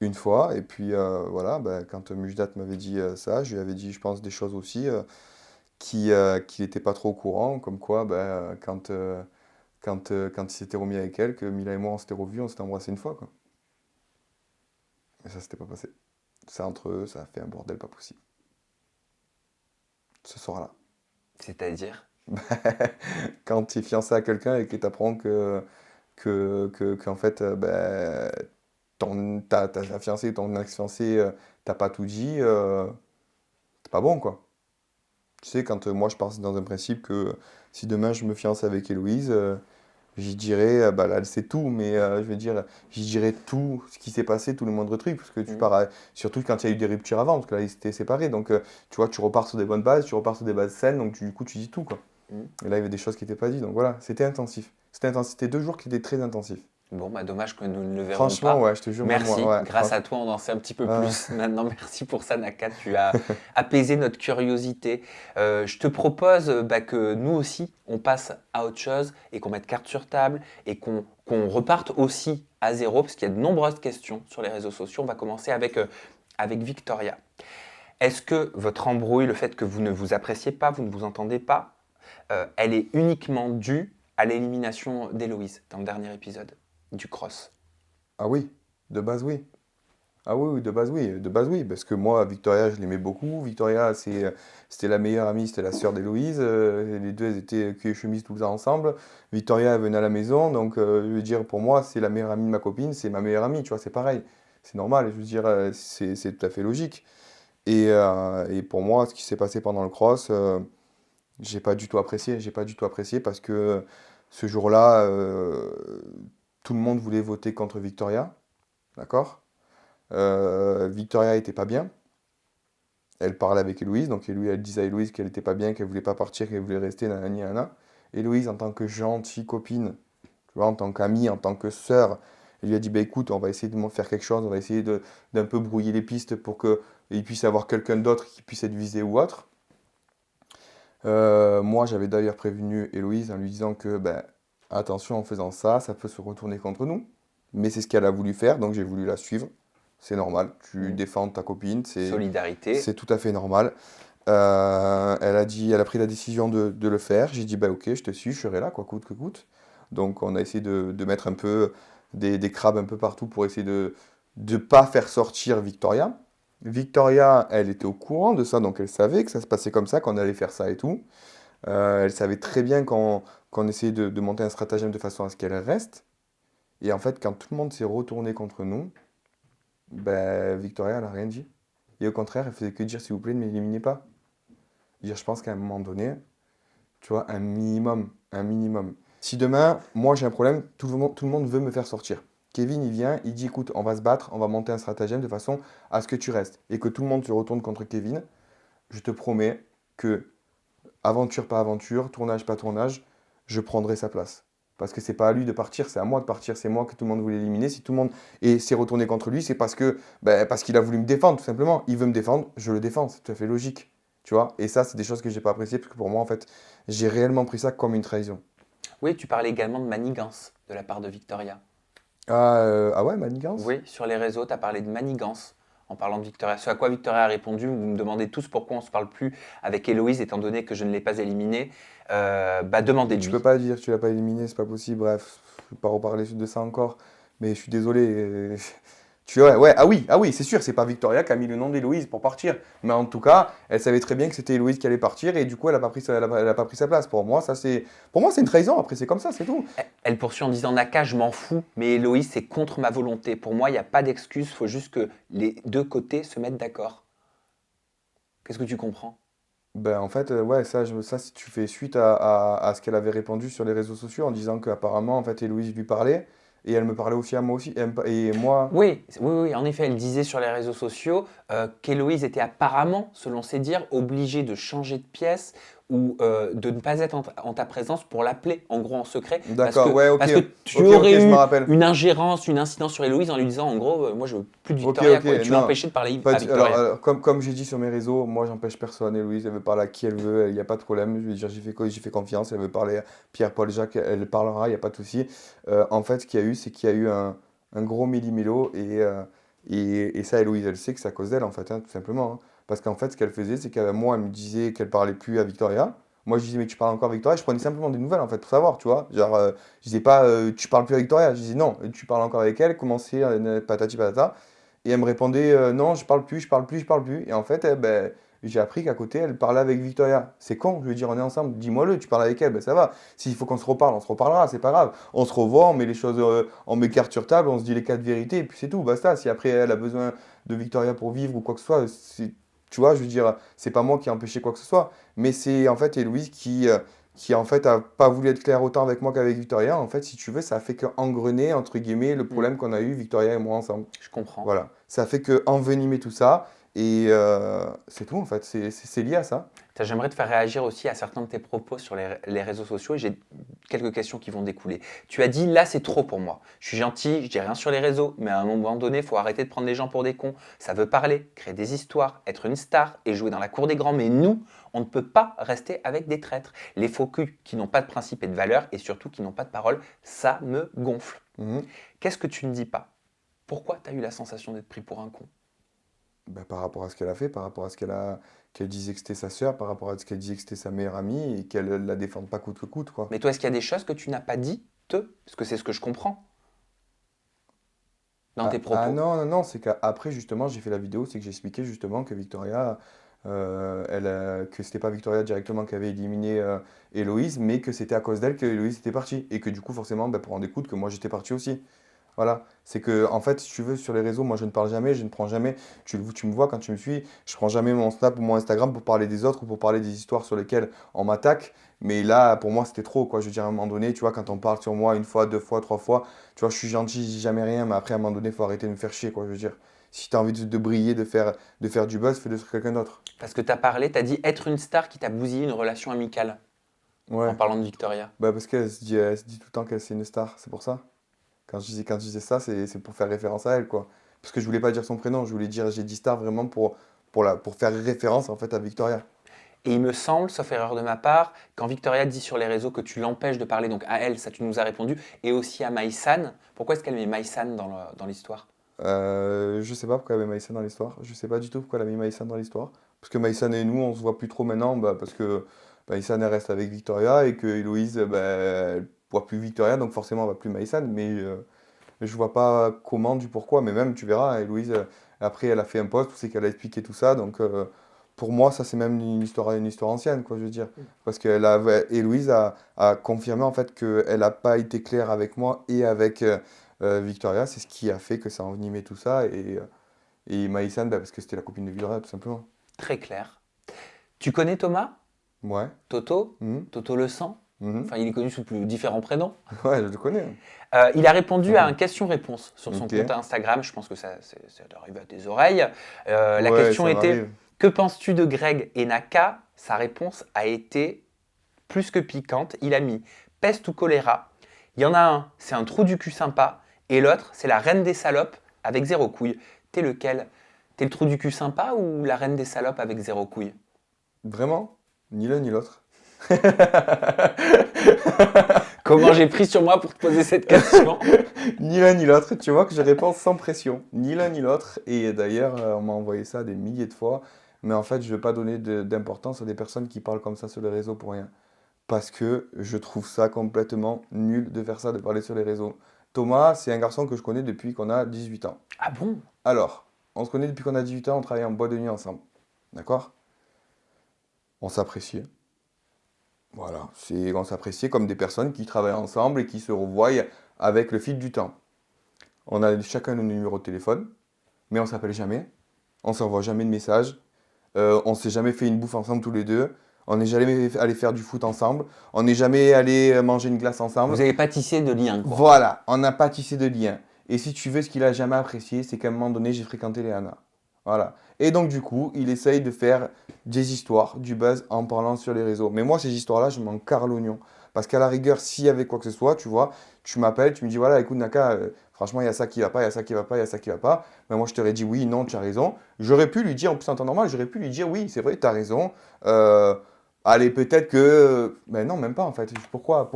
une fois, et puis voilà, ben, quand Mujdat m'avait dit ça, je lui avais dit, je pense, des choses aussi qui n'était pas trop au courant, comme quoi, ben, quand il s'était remis avec elle, que Mila et moi, on s'était revus, on s'était embrassé une fois, quoi. Et ça s'était pas passé. Ça, entre eux, ça a fait un bordel pas possible. Ce soir-là. C'est-à-dire? Quand tu es fiancé à quelqu'un et que tu apprends qu'en fait, ben, ta fiancée, ton ex-fiancé, t'as pas tout dit, c'est pas bon, quoi. Tu sais, quand moi, je pars dans un principe que si demain je me fiance avec Héloïse, j'y dirais, bah là, elle sait tout, mais je veux dire, j'y dirais tout ce qui s'est passé, tout le moindre truc, parce que tu pars, surtout quand il y a eu des ruptures avant, parce que là, ils s'étaient séparés, donc tu vois, tu repars sur des bonnes bases, tu repars sur des bases saines, donc du coup, tu dis tout, quoi. Et là, il y avait des choses qui n'étaient pas dites, donc voilà, c'était intensif. C'était 2 jours qui étaient très intensifs. Bon, bah dommage que nous ne le verrons Franchement, pas. ouais, je te jure, même Merci, moi, ouais, grâce à toi, on en sait un petit peu Ah. plus. Maintenant, merci pour ça, Naka. Tu as apaisé notre curiosité. Je te propose que nous aussi, on passe à autre chose et qu'on mette carte sur table et qu'on reparte aussi à zéro parce qu'il y a de nombreuses questions sur les réseaux sociaux. On va commencer avec Victoria. Est-ce que votre embrouille, le fait que vous ne vous appréciez pas, vous ne vous entendez pas, elle est uniquement due à l'élimination d'Héloïse dans le dernier épisode du cross? Ah oui, de base, oui. Ah oui, oui, de base, oui, parce que moi, Victoria, je l'aimais beaucoup. Victoria, c'était la meilleure amie, c'était la sœur d'Héloïse. Les deux, elles étaient cul et chemise tout le temps ensemble. Victoria, elle venait à la maison, donc je veux dire, pour moi, c'est la meilleure amie de ma copine, c'est ma meilleure amie, tu vois, c'est pareil. C'est normal, je veux dire, c'est tout à fait logique. Et pour moi, ce qui s'est passé pendant le cross, j'ai pas du tout apprécié. J'ai pas du tout apprécié parce que ce jour-là, tout le monde voulait voter contre Victoria, d'accord? Victoria était pas bien. Elle parlait avec Héloïse, donc elle disait à Héloïse qu'elle était pas bien, qu'elle voulait pas partir, qu'elle voulait rester, nanani, nanana. Héloïse, en tant que gentille copine, tu vois, en tant qu'amie, en tant que sœur, elle lui a dit, bah écoute, on va essayer de faire quelque chose, on va essayer d'un peu brouiller les pistes pour qu'il puisse avoir quelqu'un d'autre qui puisse être visé ou autre. Moi, j'avais d'ailleurs prévenu Héloïse en lui disant que, ben, attention, en faisant ça, ça peut se retourner contre nous. Mais c'est ce qu'elle a voulu faire, donc j'ai voulu la suivre. C'est normal, tu défends ta copine, Solidarité. c'est tout à fait normal. Elle a pris la décision de le faire. J'ai dit, bah ok, je te suis, je serai là, quoi, coûte que coûte. Donc on a essayé de mettre un peu des crabes un peu partout pour essayer de ne pas faire sortir Victoria. Victoria, elle était au courant de ça, donc elle savait que ça se passait comme ça, qu'on allait faire ça et tout. Elle savait très bien qu'on essayait de monter un stratagème de façon à ce qu'elle reste. Et en fait, quand tout le monde s'est retourné contre nous, ben, Victoria, elle n'a rien dit. Et au contraire, elle faisait que dire, s'il vous plaît, ne m'éliminez pas. Dire, je pense qu'à un moment donné, tu vois, un minimum, un minimum. Si demain, moi j'ai un problème, tout le monde veut me faire sortir. Kevin, il vient, il dit, écoute, on va se battre, on va monter un stratagème de façon à ce que tu restes. Et que tout le monde se retourne contre Kevin, je te promets que, aventure pas aventure, tournage pas tournage, je prendrai sa place. Parce que c'est pas à lui de partir, c'est à moi de partir, c'est moi que tout le monde voulait éliminer. Si tout le monde s'est retourné contre lui, c'est parce que parce qu'il a voulu me défendre, tout simplement. Il veut me défendre, je le défends, c'est tout à fait logique. Tu vois? Et ça, c'est des choses que j'ai pas appréciées, parce que pour moi, en fait, j'ai réellement pris ça comme une trahison. Oui, tu parlais également de manigance de la part de Victoria. Ah ouais, manigance? Oui, sur les réseaux, tu as parlé de manigance en parlant de Victoria. Ce à quoi Victoria a répondu, vous me demandez tous pourquoi on ne se parle plus avec Héloïse, étant donné que je ne l'ai pas éliminée. Bah, Tu peux demandez-lui. pas dire que tu l'as pas éliminé, c'est pas possible. Bref, je vais pas reparler de ça encore. Mais je suis désolé. Ah oui, c'est sûr, c'est pas Victoria qui a mis le nom d'Héloïse pour partir. Mais en tout cas, elle savait très bien que c'était Héloïse qui allait partir et du coup, elle a pas pris sa place. Pour moi, c'est une trahison. Après, c'est comme ça, c'est tout. Elle poursuit en disant Naka, je m'en fous, mais Héloïse, c'est contre ma volonté. Pour moi, il n'y a pas d'excuse, il faut juste que les deux côtés se mettent d'accord. Qu'est-ce que tu comprends? Ben, en fait, ouais, ça, si tu fais suite à ce qu'elle avait répondu sur les réseaux sociaux en disant qu'apparemment, en fait, Héloïse lui parlait et elle me parlait aussi à moi aussi. Et moi, Oui, oui, oui, en effet, elle disait sur les réseaux sociaux qu'Héloïse était apparemment, selon ses dires, obligée de changer de pièce ou de ne pas être en ta présence pour l'appeler, en gros en secret, d'accord, ouais, ok, parce que tu ok, aurais je me eu rappelle. une ingérence, une incidence sur Héloïse en lui disant, en gros, moi je veux plus de Ok, Victoria, ok, quoi, et tu non. l'empêchais de parler Pas à du- alors, Victoria. comme j'ai dit sur mes réseaux, moi j'empêche personne. Héloïse, elle veut parler à qui elle veut, il n'y a pas de problème. Je veux dire, j'y fais confiance. Elle veut parler à Pierre, Paul, Jacques, elle parlera, il n'y a pas de souci. En fait, ce qu'il y a eu, c'est qu'il y a eu un gros méli-mélo et ça, Héloïse, elle sait que c'est à cause d'elle, en fait, hein, tout simplement, hein. Parce qu'en fait, ce qu'elle faisait, c'est qu'elle moi, elle me disait qu'elle parlait plus à Victoria. Moi, je disais, mais tu parles encore à Victoria. Je prenais simplement des nouvelles, en fait, pour savoir, tu vois. Genre, je disais pas, tu parles plus à Victoria. Je disais, non, tu parles encore avec elle. Comment c'est, patati patata. Et elle me répondait non, je parle plus, je parle plus, je parle plus. Et en fait, j'ai appris qu'à côté, elle parlait avec Victoria. C'est con, je veux dire, on est ensemble, dis-moi-le, tu parles avec elle, ben ça va. S'il faut qu'on se reparle, on se reparlera, c'est pas grave. On se revoit, on met les choses, on met carte sur table, on se dit les quatre vérités, et puis c'est tout, basta. Si après elle a besoin de Victoria pour vivre ou quoi que ce soit, tu vois, je veux dire, c'est pas moi qui ai empêché quoi que ce soit. Mais c'est en fait Héloïse qui en fait a pas voulu être claire autant avec moi qu'avec Victoria. En fait, si tu veux, ça a fait qu'engrener, entre guillemets, le Hmm, problème qu'on a eu, Victoria et moi ensemble. je comprends. Voilà, ça fait que envenimer tout ça et c'est tout en fait, c'est lié à ça. J'aimerais te faire réagir aussi à certains de tes propos sur les réseaux sociaux et j'ai quelques questions qui vont découler. Tu as dit là c'est trop pour moi. Je suis gentil, je dis rien sur les réseaux, mais à un moment donné, il faut arrêter de prendre les gens pour des cons. Ça veut parler, créer des histoires, être une star et jouer dans la cour des grands. Mais nous, on ne peut pas rester avec des traîtres. Les faux culs qui n'ont pas de principe et de valeur et surtout qui n'ont pas de parole, ça me gonfle. Mhm. Qu'est-ce que tu ne dis pas? Pourquoi tu as eu la sensation d'être pris pour un con? Bah, par rapport à ce qu'elle a fait, par rapport à qu'elle disait que c'était sa sœur, par rapport à ce qu'elle disait que c'était sa meilleure amie et qu'elle la défende pas coûte que coûte quoi. Mais toi, est-ce qu'il y a des choses que tu n'as pas dit, parce que c'est ce que je comprends dans tes Ah propos. non, non, non, c'est qu'après justement j'ai fait la vidéo, c'est que j'expliquais justement que Victoria, que c'était pas Victoria directement qui avait éliminé Héloïse, mais que c'était à cause d'elle que Héloïse était partie. Et que du coup forcément, bah, pour en découdre, que moi j'étais parti aussi. Voilà, c'est que en fait, si tu veux, sur les réseaux, moi je ne parle jamais, je ne prends jamais, tu me vois quand tu me suis, je prends jamais mon Snap ou mon Instagram pour parler des autres ou pour parler des histoires sur lesquelles on m'attaque. Mais là, pour moi, c'était trop, quoi. Je veux dire, à un moment donné, tu vois, quand on parle sur moi une fois, deux fois, trois fois, tu vois, je suis gentil, je dis jamais rien, mais après, à un moment donné, il faut arrêter de me faire chier, quoi. Je veux dire, si tu as envie de briller, de faire du buzz, fais-le sur quelqu'un d'autre. Parce que tu as parlé, tu as dit être une star qui t'a bousillé une relation amicale en Ouais, parlant de Victoria. bah parce qu'elle se dit tout le temps qu'elle c'est une star, c'est pour ça. Quand je disais ça, c'est pour faire référence à elle, quoi. Parce que je voulais pas dire son prénom, je voulais dire, j'ai dit star vraiment pour faire référence en fait à Victoria. Et il me semble, sauf erreur de ma part, quand Victoria dit sur les réseaux que tu l'empêches de parler, donc à elle, ça tu nous as répondu, et aussi à Maïsan, pourquoi est-ce qu'elle met Maïsan dans l'histoire? Je sais pas pourquoi elle met Maïsan dans l'histoire. Je sais pas du tout pourquoi elle a mis Maïsan dans l'histoire. Parce que Maïsan et nous, on se voit plus trop maintenant, bah, parce que Maïsan elle reste avec Victoria et que Héloïse, bah, elle voit plus Victoria, donc forcément elle va plus Maïsan. Mais je vois pas comment, du pourquoi. Mais même, tu verras, Héloïse, après, elle a fait un post où c'est qu'elle a expliqué tout ça. Donc pour moi, ça c'est même une histoire ancienne, quoi, je veux dire. Parce que Héloïse a confirmé en fait qu'elle n'a pas été claire avec moi et avec Victoria, c'est ce qui a fait que ça a envenimé tout ça. Et Maïsan, parce que c'était la copine de Victoria, tout simplement. Très clair. Tu connais Thomas? Ouais. Toto? Mhm. Toto le sang? Mhm. Enfin, il est connu sous différents prénoms. Ouais, je le connais. Il a répondu à Mhm. un question-réponse sur son Ok. compte Instagram. Je pense que ça doit arriver à tes oreilles. La Ouais, question ça était: m'arrive. que penses-tu de Greg et Naka? Sa réponse a été plus que piquante. Il a mis peste ou choléra. Il y en a un, c'est un trou du cul sympa. Et l'autre, c'est la reine des salopes avec zéro couille. T'es lequel? T'es le trou du cul sympa ou la reine des salopes avec zéro couille? Vraiment? Ni l'un ni l'autre. Comment j'ai pris sur moi pour te poser cette question? Ni l'un ni l'autre, tu vois que je réponds sans pression. Ni l'un ni l'autre. Et d'ailleurs, on m'a envoyé ça des milliers de fois. Mais en fait, je ne veux pas donner d'importance à des personnes qui parlent comme ça sur les réseaux pour rien. Parce que je trouve ça complètement nul de faire ça, de parler sur les réseaux. Thomas, c'est un garçon que je connais depuis qu'on a 18 ans. Ah bon? Alors, on se connaît depuis qu'on a 18 ans, on travaille en boîte de nuit ensemble. D'accord? On s'appréciait. Voilà, on s'appréciait comme des personnes qui travaillent ensemble et qui se revoient avec le fil du temps. On a chacun nos numéros de téléphone, mais on s'appelle jamais. On s'envoie jamais de messages. On s'est jamais fait une bouffe ensemble tous les deux. On n'est jamais allé faire du foot ensemble. On n'est jamais allé manger une glace ensemble. Vous n'avez pas tissé de lien, quoi. Voilà, on n'a pas tissé de lien. Et si tu veux, ce qu'il a jamais apprécié, c'est qu'à un moment donné, j'ai fréquenté Léana. Voilà. Et donc, du coup, il essaye de faire des histoires, du buzz en parlant sur les réseaux. Mais moi, ces histoires-là, je m'en carre l'oignon. Parce qu'à la rigueur, s'il y avait quoi que ce soit, tu vois, tu m'appelles, tu me dis, voilà, écoute, Naka, franchement, il y a ça qui va pas, il y a ça qui va pas, il y a ça qui va pas. Mais moi, je t'aurais dit, oui, non, tu as raison. J'aurais pu lui dire, en plus, en temps normal, j'aurais pu lui dire, oui, c'est vrai, tu as raison. Allez, peut-être que. Mais non, même pas, en fait. Pourquoi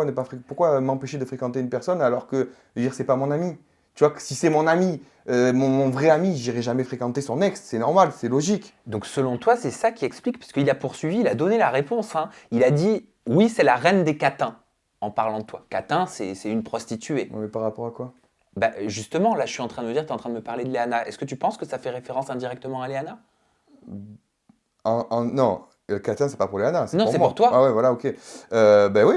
ne pas pourquoi m'empêcher de fréquenter une personne alors que, je veux dire, c'est pas mon ami? Tu vois, que si c'est mon ami, mon vrai ami, j'irai jamais fréquenter son ex, c'est normal, c'est logique. Donc selon toi, c'est ça qui explique, parce qu'il a poursuivi, il a donné la réponse, hein. Il a dit, oui, c'est la reine des catins, en parlant de toi. Catin, c'est une prostituée. Mais par rapport à quoi? Bah, justement, là, je suis en train de me dire, tu es en train de me parler de Léana. Est-ce que tu penses que ça fait référence indirectement à Léana? Non, Katia, c'est pas pour Léana, c'est Non, pour c'est moi. pour toi. Ah ouais, voilà, ok. Ben oui,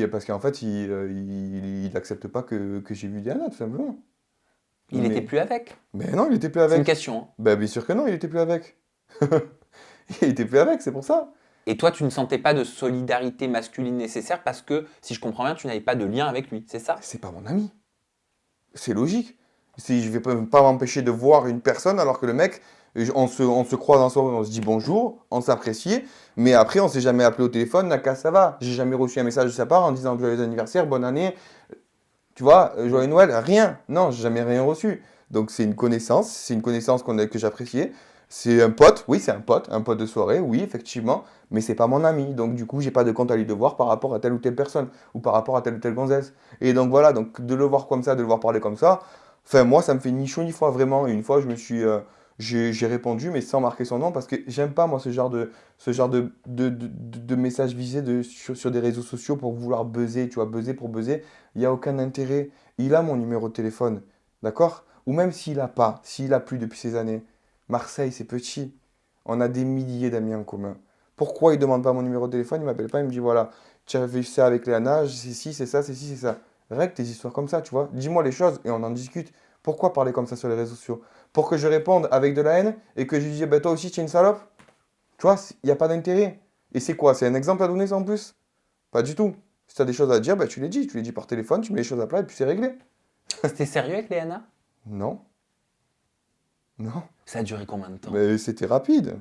parce qu'en fait, il accepte pas que j'ai vu Léana, tout simplement. Il Mais, n'était plus avec. mais non, il était plus C'est une avec. question, hein. Ben bien sûr que non, il était plus avec. Il était plus avec, c'est pour ça. Et toi, tu ne sentais pas de solidarité masculine nécessaire parce que, si je comprends bien, tu n'avais pas de lien avec lui, c'est ça? C'est pas mon ami. C'est logique. Si je vais pas m'empêcher de voir une personne alors que le mec, on se croise ensemble, on se dit bonjour, on s'apprécie, mais après on s'est jamais appelé au téléphone, Naka ça va. J'ai jamais reçu un message de sa part en disant joyeux anniversaire, bonne année, tu vois, joyeux Noël, rien. Non, j'ai jamais rien reçu. Donc c'est une connaissance que j'appréciais. C'est un pote, oui, c'est un pote de soirée, oui, effectivement, mais c'est pas mon ami. Donc du coup, j'ai pas de compte à lui devoir par rapport à telle ou telle personne ou par rapport à telle ou telle gonzesse. Et donc voilà, donc de le voir comme ça, de le voir parler comme ça, enfin moi, ça me fait ni chaud ni froid vraiment. Et une fois, j'ai répondu, mais sans marquer son nom parce que j'aime pas moi ce genre de messages visés sur des réseaux sociaux pour vouloir buzzer, tu vois, buzzer pour buzzer. Il n'y a aucun intérêt. Il a mon numéro de téléphone, d'accord? Ou même s'il a plus depuis ces années. Marseille, c'est petit. On a des milliers d'amis en commun. Pourquoi il ne demande pas mon numéro de téléphone, il ne m'appelle pas, il me dit voilà, tu as fait ça avec Léana, c'est ci, c'est ça, c'est ci, c'est ça. Règle tes histoires comme ça, tu vois. Dis-moi les choses et on en discute. Pourquoi parler comme ça sur les réseaux sociaux? Pour que je réponde avec de la haine et que je lui dise bah, toi aussi tu es une salope? Tu vois, il n'y a pas d'intérêt. Et c'est quoi? C'est un exemple à donner ça en plus? Pas du tout. Si tu as des choses à dire, bah, tu les dis. Tu les dis par téléphone, tu mets les choses à plat et puis c'est réglé. C'était sérieux avec Léana? Non. Non. Ça a duré combien de temps? Mais c'était rapide.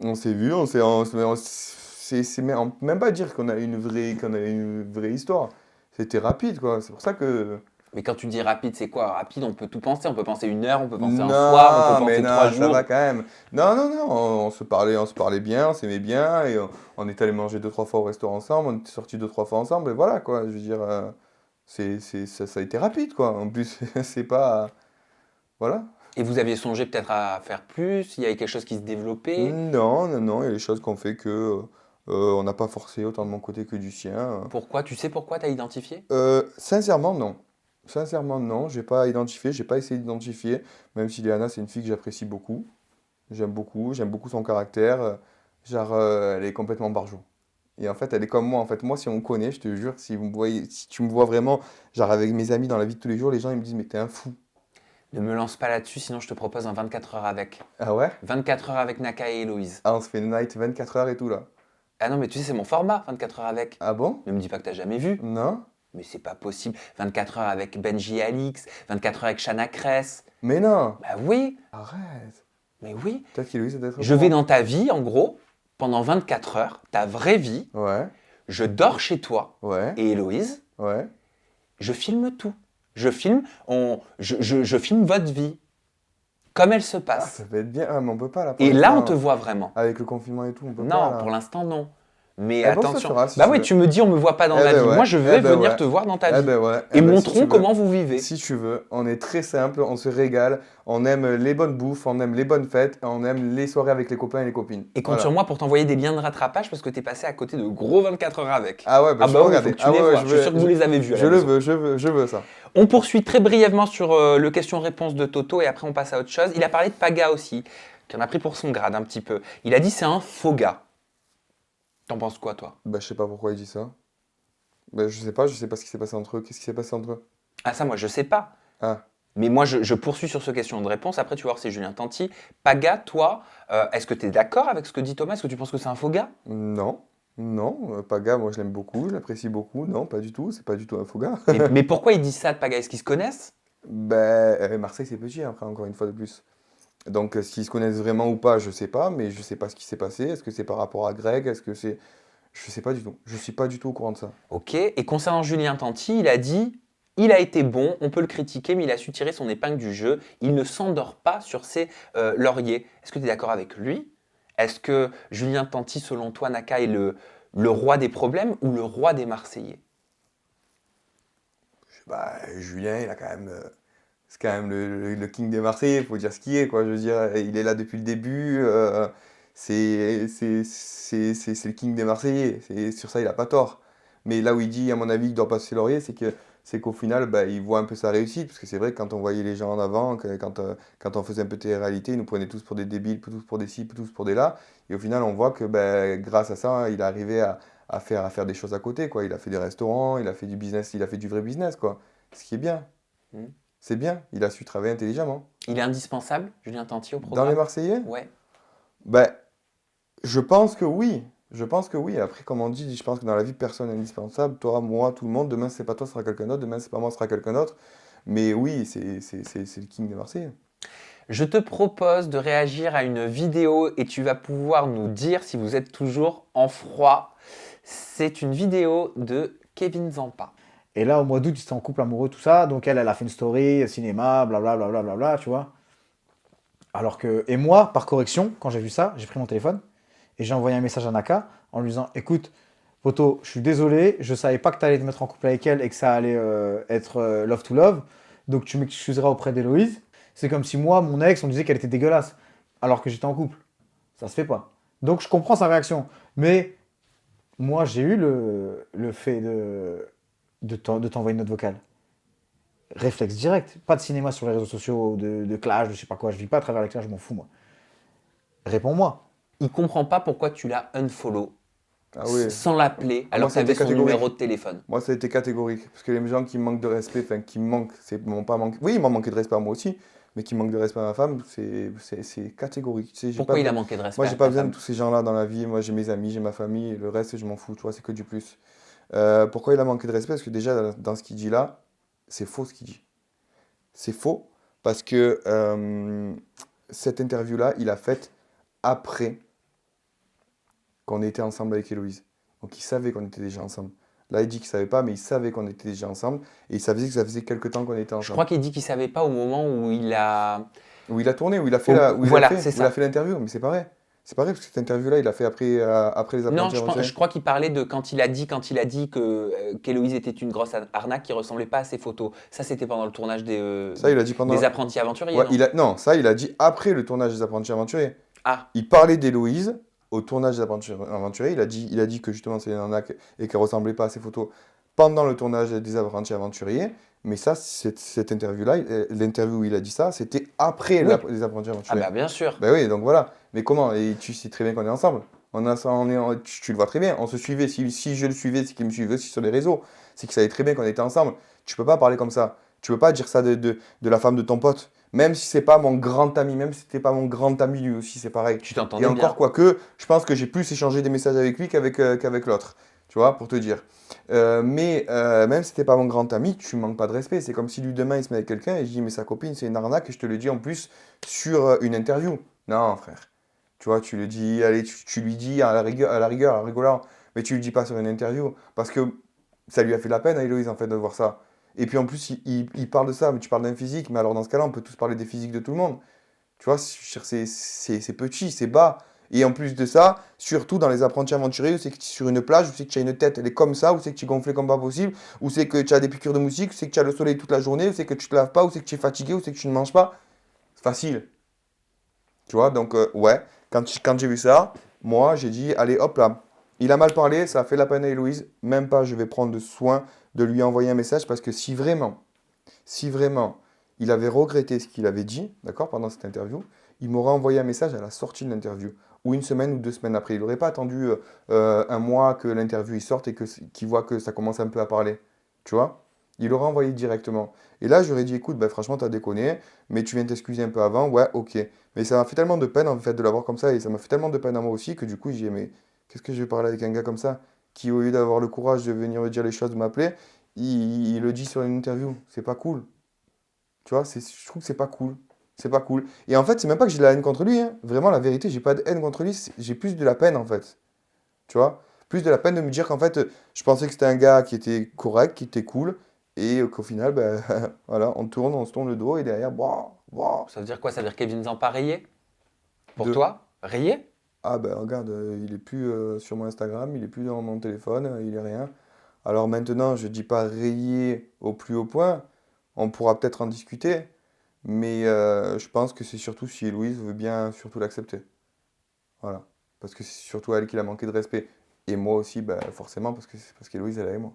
On s'est vu, c'est même pas dire qu'on a une vraie histoire. C'était rapide, quoi. C'est pour ça que. Mais quand tu dis rapide, c'est quoi? Rapide, on peut tout penser. On peut penser une heure, on peut penser un soir, on peut Non, mais penser non, 3 jours. ça va quand même. Non, non, non, on se parlait bien, on s'aimait bien, et on est allé manger 2, 3 fois au restaurant ensemble, on était sortis 2, 3 fois ensemble, et voilà, quoi. Je veux dire, ça a été rapide, quoi. En plus, c'est pas. Voilà. Et vous aviez songé peut-être à faire plus? Il y avait quelque chose qui se développait? Non, non, non, il y a des choses qu'on fait que on n'a pas forcé autant de mon côté que du sien. Pourquoi? Tu sais pourquoi tu as identifié? Sincèrement, non. Sincèrement, non. J'ai pas identifié, j'ai pas essayé d'identifier, même si Léana, c'est une fille que j'apprécie beaucoup. J'aime beaucoup son caractère. Genre, elle est complètement barjo. Et en fait, elle est comme moi. En fait, moi, si on me connaît, je te jure, si tu me vois vraiment, genre avec mes amis dans la vie de tous les jours, les gens, ils me disent, mais t'es un fou. Ne me lance pas là-dessus, sinon je te propose un 24 heures avec. Ah ouais? 24 heures avec Naka et Héloïse. Ah, on se fait une night 24 heures et tout, là. Ah non, mais tu sais, c'est mon format, 24 heures avec. Ah bon? Ne me dis pas que t'as jamais vu. Non? Mais c'est pas possible. 24 heures avec Benji et Alix, 24 heures avec Shana Kress. Mais non! Bah oui, Arrête! mais oui. Peut-être qu'Héloïse, ça doit être Je vais dans ta vie, en gros, pendant 24 heures, ta vraie vie. Ouais, Je dors chez toi ouais, et Héloïse, ouais. je filme tout. Je filme, je filme votre vie, comme elle se Ah, passe. ça peut être bien. Ah, mais on peut pas, là. Pour Et là, on l'instant. te voit vraiment. Avec le confinement et tout, on peut pas, Non, là. pour l'instant, non. Mais Eh bon, ça attention. sera, si Bah tu oui, veux. tu me dis, on me voit pas dans Eh ma ben vie. ouais, Moi, je vais eh ben venir ouais. te voir dans ta Eh vie. ben ouais. Et Eh ben, si montrons tu veux. comment vous vivez. Si tu veux, on est très simple, on se régale, on aime les bonnes bouffes, on aime les bonnes fêtes, on aime les soirées avec les copains et les copines. Et compte Voilà. sur moi pour t'envoyer des liens de rattrapage parce que t'es passé à côté de gros 24 heures avec. Ah ouais, bah, Ah je bah veux oui, regarder. faut que tu Ah les ouais, vois. Je suis sûr que vous les avez vus à la Je le maison. veux, je veux ça. On poursuit très brièvement sur le question-réponse de Toto et après on passe à autre chose. Il a parlé de Paga aussi, qui en a pris pour son grade un petit peu. Il a dit c'est un faux gars. T'en penses quoi toi? Bah, je sais pas pourquoi il dit ça. Bah, je sais pas ce qui s'est passé entre eux. Qu'est-ce qui s'est passé entre eux? Ah ça moi je sais pas. Ah, Mais moi je poursuis sur ce question de réponse. Après tu vas voir c'est Julien Tanti. Paga, toi, est-ce que tu es d'accord avec ce que dit Thomas? Est-ce que tu penses que c'est un faux gars? non. Non, Paga, moi je l'aime beaucoup, je l'apprécie beaucoup. Non, pas du tout, c'est pas du tout un faux gars. Mais pourquoi il dit ça de Paga? Est-ce qu'ils se connaissent? Ben, Marseille c'est petit, après, encore une fois de plus. Donc, s'ils se connaissent vraiment ou pas, je sais pas, mais je sais pas ce qui s'est passé. Est-ce que c'est par rapport à Greg? Est-ce que c'est. Je sais pas du tout. Je suis pas du tout au courant de ça. Ok. Et concernant Julien Tanti, il a dit il a été bon, on peut le critiquer, mais il a su tirer son épingle du jeu. Il ne s'endort pas sur ses lauriers. Est-ce que tu es d'accord avec lui? Est-ce que Julien Tanti, selon toi, Naka, est le roi des problèmes ou le roi des Marseillais? Bah, Julien, il a quand même. C'est quand même le king des Marseillais, faut dire ce qui est, quoi. Je veux dire, il est là depuis le début. C'est le king des Marseillais. Sur ça, il a pas tort. Mais là où il dit, à mon avis, qu'il doit passer laurier, c'est qu'au final, bah, il voit un peu sa réussite. Parce que c'est vrai que quand on voyait les gens en avant, quand on faisait un peu télé-réalité, ils nous prenaient tous pour des débiles, tous pour des ci, tous pour des là. Et au final, on voit que bah, grâce à ça, il est arrivé à faire des choses à côté, quoi. Il a fait des restaurants, il a fait du business, il a fait du vrai business, quoi. Ce qui est bien. Hmm. C'est bien, il a su travailler intelligemment. Il est indispensable, Julien Tanti, au Dans programme? les Marseillais? Ouais. Ben, je pense que oui. Je pense que oui. Après, comme on dit, je pense que dans la vie, personne n'est indispensable. Toi, moi, tout le monde. Demain, c'est pas toi, ce sera quelqu'un d'autre. Demain, c'est pas moi, ce sera quelqu'un d'autre. Mais oui, c'est le king des Marseillais. Je te propose de réagir à une vidéo et tu vas pouvoir nous dire si vous êtes toujours en froid. C'est une vidéo de Kevin Zampa. Et là, au mois d'août, ils étaient en couple amoureux, tout ça. Donc elle a fait une story, cinéma, blablabla, bla, tu vois. Alors que, et moi, par correction, quand j'ai vu ça, j'ai pris mon téléphone et j'ai envoyé un message à Naka en lui disant, écoute, poto, je suis désolé, je savais pas que tu allais te mettre en couple avec elle et que ça allait être love to love. Donc tu m'excuseras auprès d'Héloïse. C'est comme si moi, mon ex, on disait qu'elle était dégueulasse alors que j'étais en couple. Ça se fait pas. Donc je comprends sa réaction. Mais moi, j'ai eu le fait de t'envoyer une note vocale. Réflexe direct. Pas de cinéma sur les réseaux sociaux, de clash, de je sais pas quoi. Je vis pas à travers les clashs, je m'en fous, moi. Réponds-moi. Il comprend pas pourquoi tu l'as unfollow Ah oui. sans l'appeler alors Moi, que tu avais c'était son catégorique. numéro de téléphone. Moi, ça a été catégorique. Parce que les gens qui me manquent de respect, enfin, qui me manquent, m'ont pas manqué. Oui, ils m'ont manqué de respect à moi aussi. Mais qui manquent de respect à ma femme, c'est catégorique. Tu sais, j'ai Pourquoi pas il a besoin- manqué de respect Moi, à j'ai pas ta besoin de femme? tous ces gens-là dans la vie. Moi, j'ai mes amis, j'ai ma famille. Et le reste, je m'en fous. Tu vois, c'est que du plus. Pourquoi il a manqué de respect? Parce que déjà, dans ce qu'il dit là, c'est faux ce qu'il dit. C'est faux parce que cette interview-là, il a faite après qu'on était ensemble avec Héloïse. Donc il savait qu'on était déjà ensemble. Là, il dit qu'il savait pas, mais il savait qu'on était déjà ensemble. Et il savait que ça faisait quelques temps qu'on était Je ensemble. crois qu'il dit qu'il savait pas au moment où il a. Où il a tourné, où il a fait Voilà, c'est où il ça. a fait l'interview. Mais c'est pareil. C'est pareil, parce que cette interview-là, il a fait après les Non, apprentis aventuriers. je crois qu'il parlait de quand il a dit que qu'Héloïse était une grosse arnaque qui ressemblait pas à ses photos. Ça, c'était pendant le tournage Ça, il a dit pendant. des apprentis aventuriers, Ouais, non? non, ça, il a dit après le tournage des apprentis aventuriers. Ah, Il parlait d'Héloïse au tournage des apprentis aventuriers. Il a dit que justement c'est une arnaque et qu'elle ressemblait pas à ses photos pendant le tournage des apprentis aventuriers. Mais ça, cette interview-là, l'interview où il a dit ça, c'était après Oui. les apprentis ah aventuriers. bah bien sûr. Ben oui, donc voilà. Mais comment? Et tu sais très bien qu'on est ensemble. Tu le vois très bien, on se suivait. Si je le suivais, c'est qu'il me suivait aussi sur les réseaux. C'est qu'il savait très bien qu'on était ensemble. Tu peux pas parler comme ça. Tu peux pas dire ça de la femme de ton pote. Même si c'est pas mon grand ami, même si c'était pas mon grand ami, lui aussi, c'est pareil. Tu Et t'entendais encore, bien. quoique, je pense que j'ai plus échangé des messages avec lui qu'avec l'autre. Tu vois, pour te dire. Même si t'es pas mon grand ami, tu manques pas de respect. C'est comme si lui demain il se met avec quelqu'un et je dis mais sa copine c'est une arnaque et je te le dis en plus sur une interview. Non frère. Tu vois, tu le dis, allez, tu lui dis à la rigueur, en rigolant, mais tu lui dis pas sur une interview parce que ça lui a fait de la peine à Héloïse en fait de voir ça. Et puis en plus il parle de ça, mais tu parles d'un physique, mais alors dans ce cas-là on peut tous parler des physiques de tout le monde. Tu vois, c'est petit, c'est bas. Et en plus de ça, surtout dans les apprentis aventuriers, où c'est que tu es sur une plage, où c'est que tu as une tête, elle est comme ça, où c'est que tu es gonflé comme pas possible, où c'est que tu as des piqûres de moustiques, où c'est que tu as le soleil toute la journée, où c'est que tu te laves pas, où c'est que tu es fatigué, où c'est que tu ne manges pas. C'est facile. Tu vois, donc ouais, quand j'ai vu ça, moi j'ai dit, allez hop là, il a mal parlé, ça a fait la peine à Héloïse, même pas je vais prendre soin de lui envoyer un message parce que si vraiment il avait regretté ce qu'il avait dit, d'accord, pendant cette interview, il m'aurait envoyé un message à la sortie de l'interview, ou une semaine ou 2 semaines après. Il n'aurait pas attendu un mois que l'interview il sorte et qu'il voit que ça commence un peu à parler. Tu vois? Il aurait envoyé directement. Et là, j'aurais dit, écoute, bah, franchement, t'as déconné, mais tu viens t'excuser un peu avant, ouais, ok. Mais ça m'a fait tellement de peine, en fait, de l'avoir comme ça, et ça m'a fait tellement de peine à moi aussi, que du coup, j'ai dit, mais qu'est-ce que je vais parler avec un gars comme ça, qui, au lieu d'avoir le courage de venir me dire les choses, de m'appeler, il le dit sur une interview. C'est pas cool. Tu vois, je trouve que c'est pas cool. C'est pas cool. Et en fait, c'est même pas que j'ai de la haine contre lui, hein. Vraiment, la vérité, j'ai pas de haine contre lui. J'ai plus de la peine, en fait. Tu vois? Plus de la peine de me dire qu'en fait, je pensais que c'était un gars qui était correct, qui était cool. Et qu'au final, ben, voilà, on se tourne le dos et derrière, boah, boah, Ça veut dire quoi? Ça veut dire Kevin Zampa rayé? Pour deux. toi? Rayé? Ah ben regarde, il est plus sur mon Instagram, il est plus dans mon téléphone, il est rien. Alors maintenant, je dis pas rayer au plus haut point, on pourra peut-être en discuter, mais je pense que c'est surtout si Héloïse veut bien surtout l'accepter. Voilà. Parce que c'est surtout à elle qu'il a manqué de respect. Et moi aussi, bah, forcément, parce que c'est parce qu'Héloïse, elle est avec moi.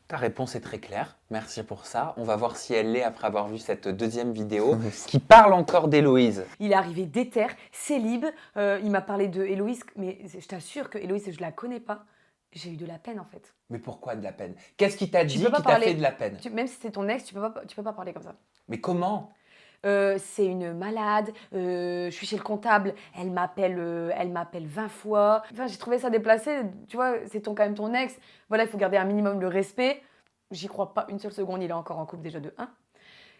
Ta réponse est très claire. Merci pour ça. On va voir si elle l'est après avoir vu cette deuxième vidéo qui parle encore d'Héloïse. Il est arrivé déter, célib. Il m'a parlé de Héloïse, mais je t'assure que Héloïse, je la connais pas. J'ai eu de la peine en fait. Mais pourquoi de la peine? Qu'est-ce qui t'a dit peux pas qui t'a parler. fait de la peine? Même si c'est ton ex, tu peux pas parler comme ça. Mais comment? C'est une malade, je suis chez le comptable, elle m'appelle 20 fois. Enfin, j'ai trouvé ça déplacé, tu vois, quand même ton ex. Voilà, il faut garder un minimum de respect. J'y crois pas une seule seconde, il est encore en couple déjà de 1.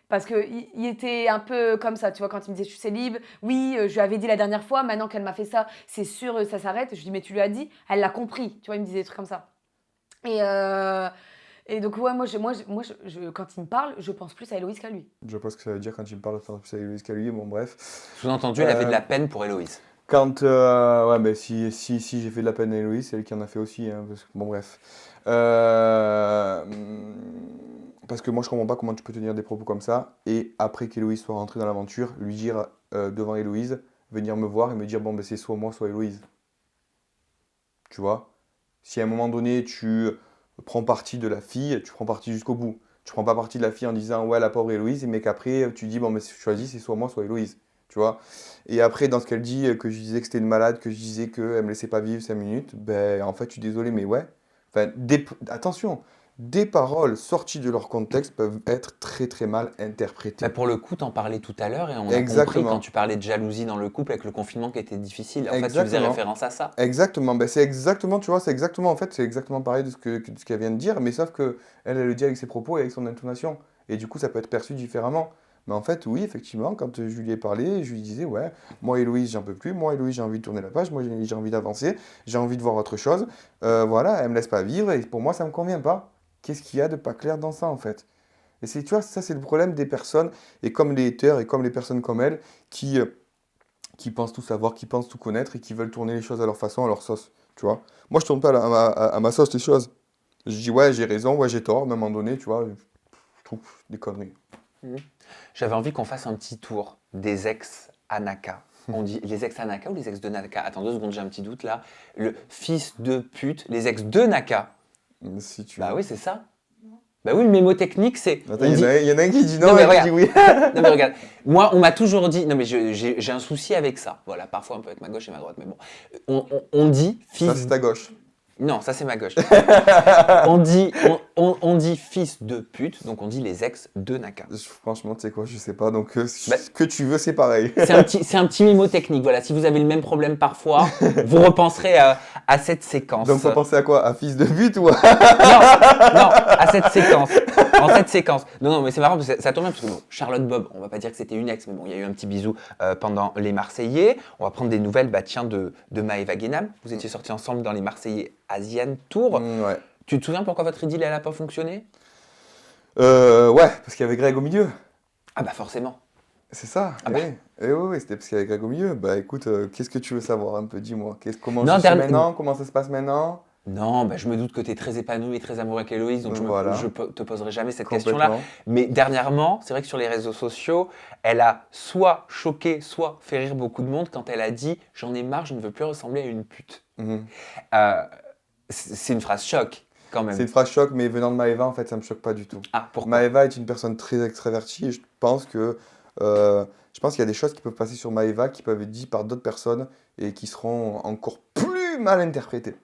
Parce qu'il était un peu comme ça, tu vois, quand il me disait je suis célib, oui, je lui avais dit la dernière fois, maintenant qu'elle m'a fait ça, c'est sûr, ça s'arrête. Je lui dis mais tu lui as dit, elle l'a compris, tu vois, il me disait des trucs comme ça. Et donc, ouais, quand il me parle, je pense plus à Héloïse qu'à lui. Je vois pas ce que ça veut dire quand il me parle de Héloïse Calulier, bon bref. Sous-entendu, elle avait de la peine pour Héloïse. Ouais, mais si j'ai fait de la peine à Héloïse, c'est elle qui en a fait aussi, hein, bon bref. Parce que moi je comprends pas comment tu peux tenir des propos comme ça, et après qu'Héloïse soit rentrée dans l'aventure, lui dire devant Héloïse, venir me voir et me dire bon ben c'est soit moi soit Héloïse. Tu vois? Si à un moment donné tu prends parti de la fille, tu prends parti jusqu'au bout. Tu prends pas parti de la fille en disant ouais la pauvre Héloïse, mais qu'après tu dis bon mais choisis c'est soit moi soit Héloïse. Tu vois? Et après, dans ce qu'elle dit, que je disais que c'était une malade, que je disais qu'elle me laissait pas vivre 5 minutes, ben en fait, je suis désolé, mais ouais. Enfin, attention, des paroles sorties de leur contexte peuvent être très très mal interprétées. Bah, pour le coup, t'en parlais tout à l'heure et on a compris Exactement. quand tu parlais de jalousie dans le couple avec le confinement qui était difficile. En fait, tu faisais Exactement. référence à ça. Exactement, ben c'est exactement, tu vois, en fait, c'est exactement pareil de ce qu'elle vient de dire, mais sauf que elle le dit avec ses propos et avec son intonation. Et du coup, ça peut être perçu différemment. Mais en fait, oui, effectivement, quand je lui ai parlé, je lui disais, ouais, moi Héloïse, j'en peux plus, moi Héloïse, j'ai envie de tourner la page, moi j'ai envie d'avancer, j'ai envie de voir autre chose. Voilà, elle me laisse pas vivre et pour moi, ça me convient pas. Qu'est-ce qu'il y a de pas clair dans ça, en fait? Et tu vois, ça, c'est le problème des personnes, et comme les haters, et comme les personnes comme elle, qui pensent tout savoir, qui pensent tout connaître, et qui veulent tourner les choses à leur façon, à leur sauce, tu vois. Moi, je tourne pas à ma sauce les choses. Je dis, ouais, j'ai raison, ouais, j'ai tort, à un moment donné, tu vois, je trouve des conneries. J'avais envie qu'on fasse un petit tour des ex-Anaka. On dit les ex-Anaka ou les ex de Naka? Attends 2 secondes, j'ai un petit doute là. Le fils de pute, les ex de Naka. Si tu Bah veux. oui, c'est ça. Bah oui, le mémotechnique, c'est. Attends, on dit- il y en a un qui dit Non, non mais et un qui dit oui. Non mais regarde, moi on m'a toujours dit, non mais j'ai un souci avec ça, voilà, parfois un peu avec ma gauche et ma droite, mais bon, on dit fils, Ça, c'est ta gauche. non ça c'est ma gauche, on dit fils de pute, donc on dit les ex de Naka. Franchement, tu sais quoi, je sais pas. Donc, Bah- ce que tu veux, c'est pareil. C'est un petit mémotechnique, voilà, si vous avez le même problème parfois, vous repenserez à cette séquence. Donc, faut penser à quoi? À fils de but ou à... Non, à cette séquence. En cette séquence. Non, mais c'est marrant, parce que ça tombe bien, parce que bon, Charlotte Bob, on va pas dire que c'était une ex, mais bon, il y a eu un petit bisou pendant les Marseillais. On va prendre des nouvelles, bah tiens, de Maëva Guénam. Vous étiez sortis ensemble dans les Marseillais Asian Tour. Ouais. Tu te souviens pourquoi votre idylle, elle a pas fonctionné? Ouais, parce qu'il y avait Greg au milieu. Ah bah forcément. C'est ça. Ah bah. Oui, c'était parce qu'il y avait Greg au milieu. Bah écoute, qu'est-ce que tu veux savoir un peu? Dis-moi. Comment Non, je suis maintenant? Comment ça se passe maintenant? Non, bah, je me doute que tu es très épanoui et très amoureux avec Héloïse, donc Voilà. te poserai jamais cette question-là. Complètement. Mais dernièrement, c'est vrai que sur les réseaux sociaux, elle a soit choqué, soit fait rire beaucoup de monde quand elle a dit « J'en ai marre, je ne veux plus ressembler à une pute Mhm. ». C'est une phrase choc, quand même. C'est une phrase choc, mais venant de Maëva, en fait, ça me choque pas du tout. Ah, pourquoi? Maëva est une personne très extravertie et je pense qu'il y a des choses qui peuvent passer sur Maëva qui peuvent être dites par d'autres personnes et qui seront encore plus mal interprétées.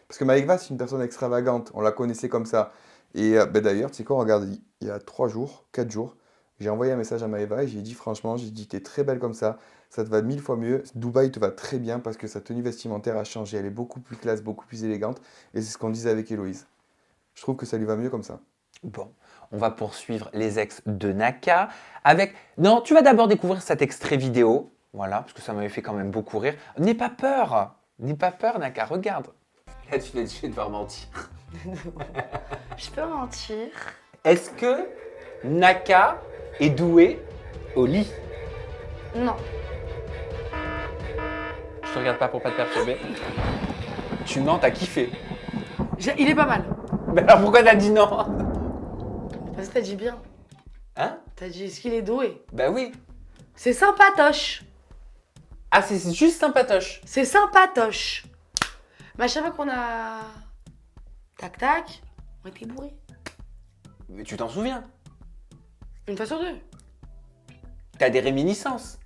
Parce que Maëva, c'est une personne extravagante, on la connaissait comme ça. Et d'ailleurs, tu sais quoi, regarde, il y a 3 jours, 4 jours, j'ai envoyé un message à Maëva et j'ai dit franchement, t'es très belle comme ça te va 1000 fois mieux. Dubaï te va très bien parce que sa tenue vestimentaire a changé, elle est beaucoup plus classe, beaucoup plus élégante. Et c'est ce qu'on disait avec Héloïse. Je trouve que ça lui va mieux comme ça. Bon, on va poursuivre les ex de Naka avec... Non, tu vas d'abord découvrir cet extrait vidéo. Voilà, parce que ça m'avait fait quand même beaucoup rire. N'aie pas peur, Naka, regarde. Là, tu l'as dit, je vais devoir mentir. Je peux mentir. Est-ce que Naka est doué au lit? Non. Je te regarde pas pour pas te perturber. Tu mens, t'as kiffé. Il est pas mal. Mais alors pourquoi t'as dit non? Parce que t'as dit bien. Hein? T'as dit est-ce qu'il est doué? Bah oui. C'est sympatoche. Ah, c'est juste sympatoche. C'est sympatoche. Mais à chaque fois qu'on a... Tac tac, on était bourrés. Mais tu t'en souviens? Une fois sur deux. T'as des réminiscences.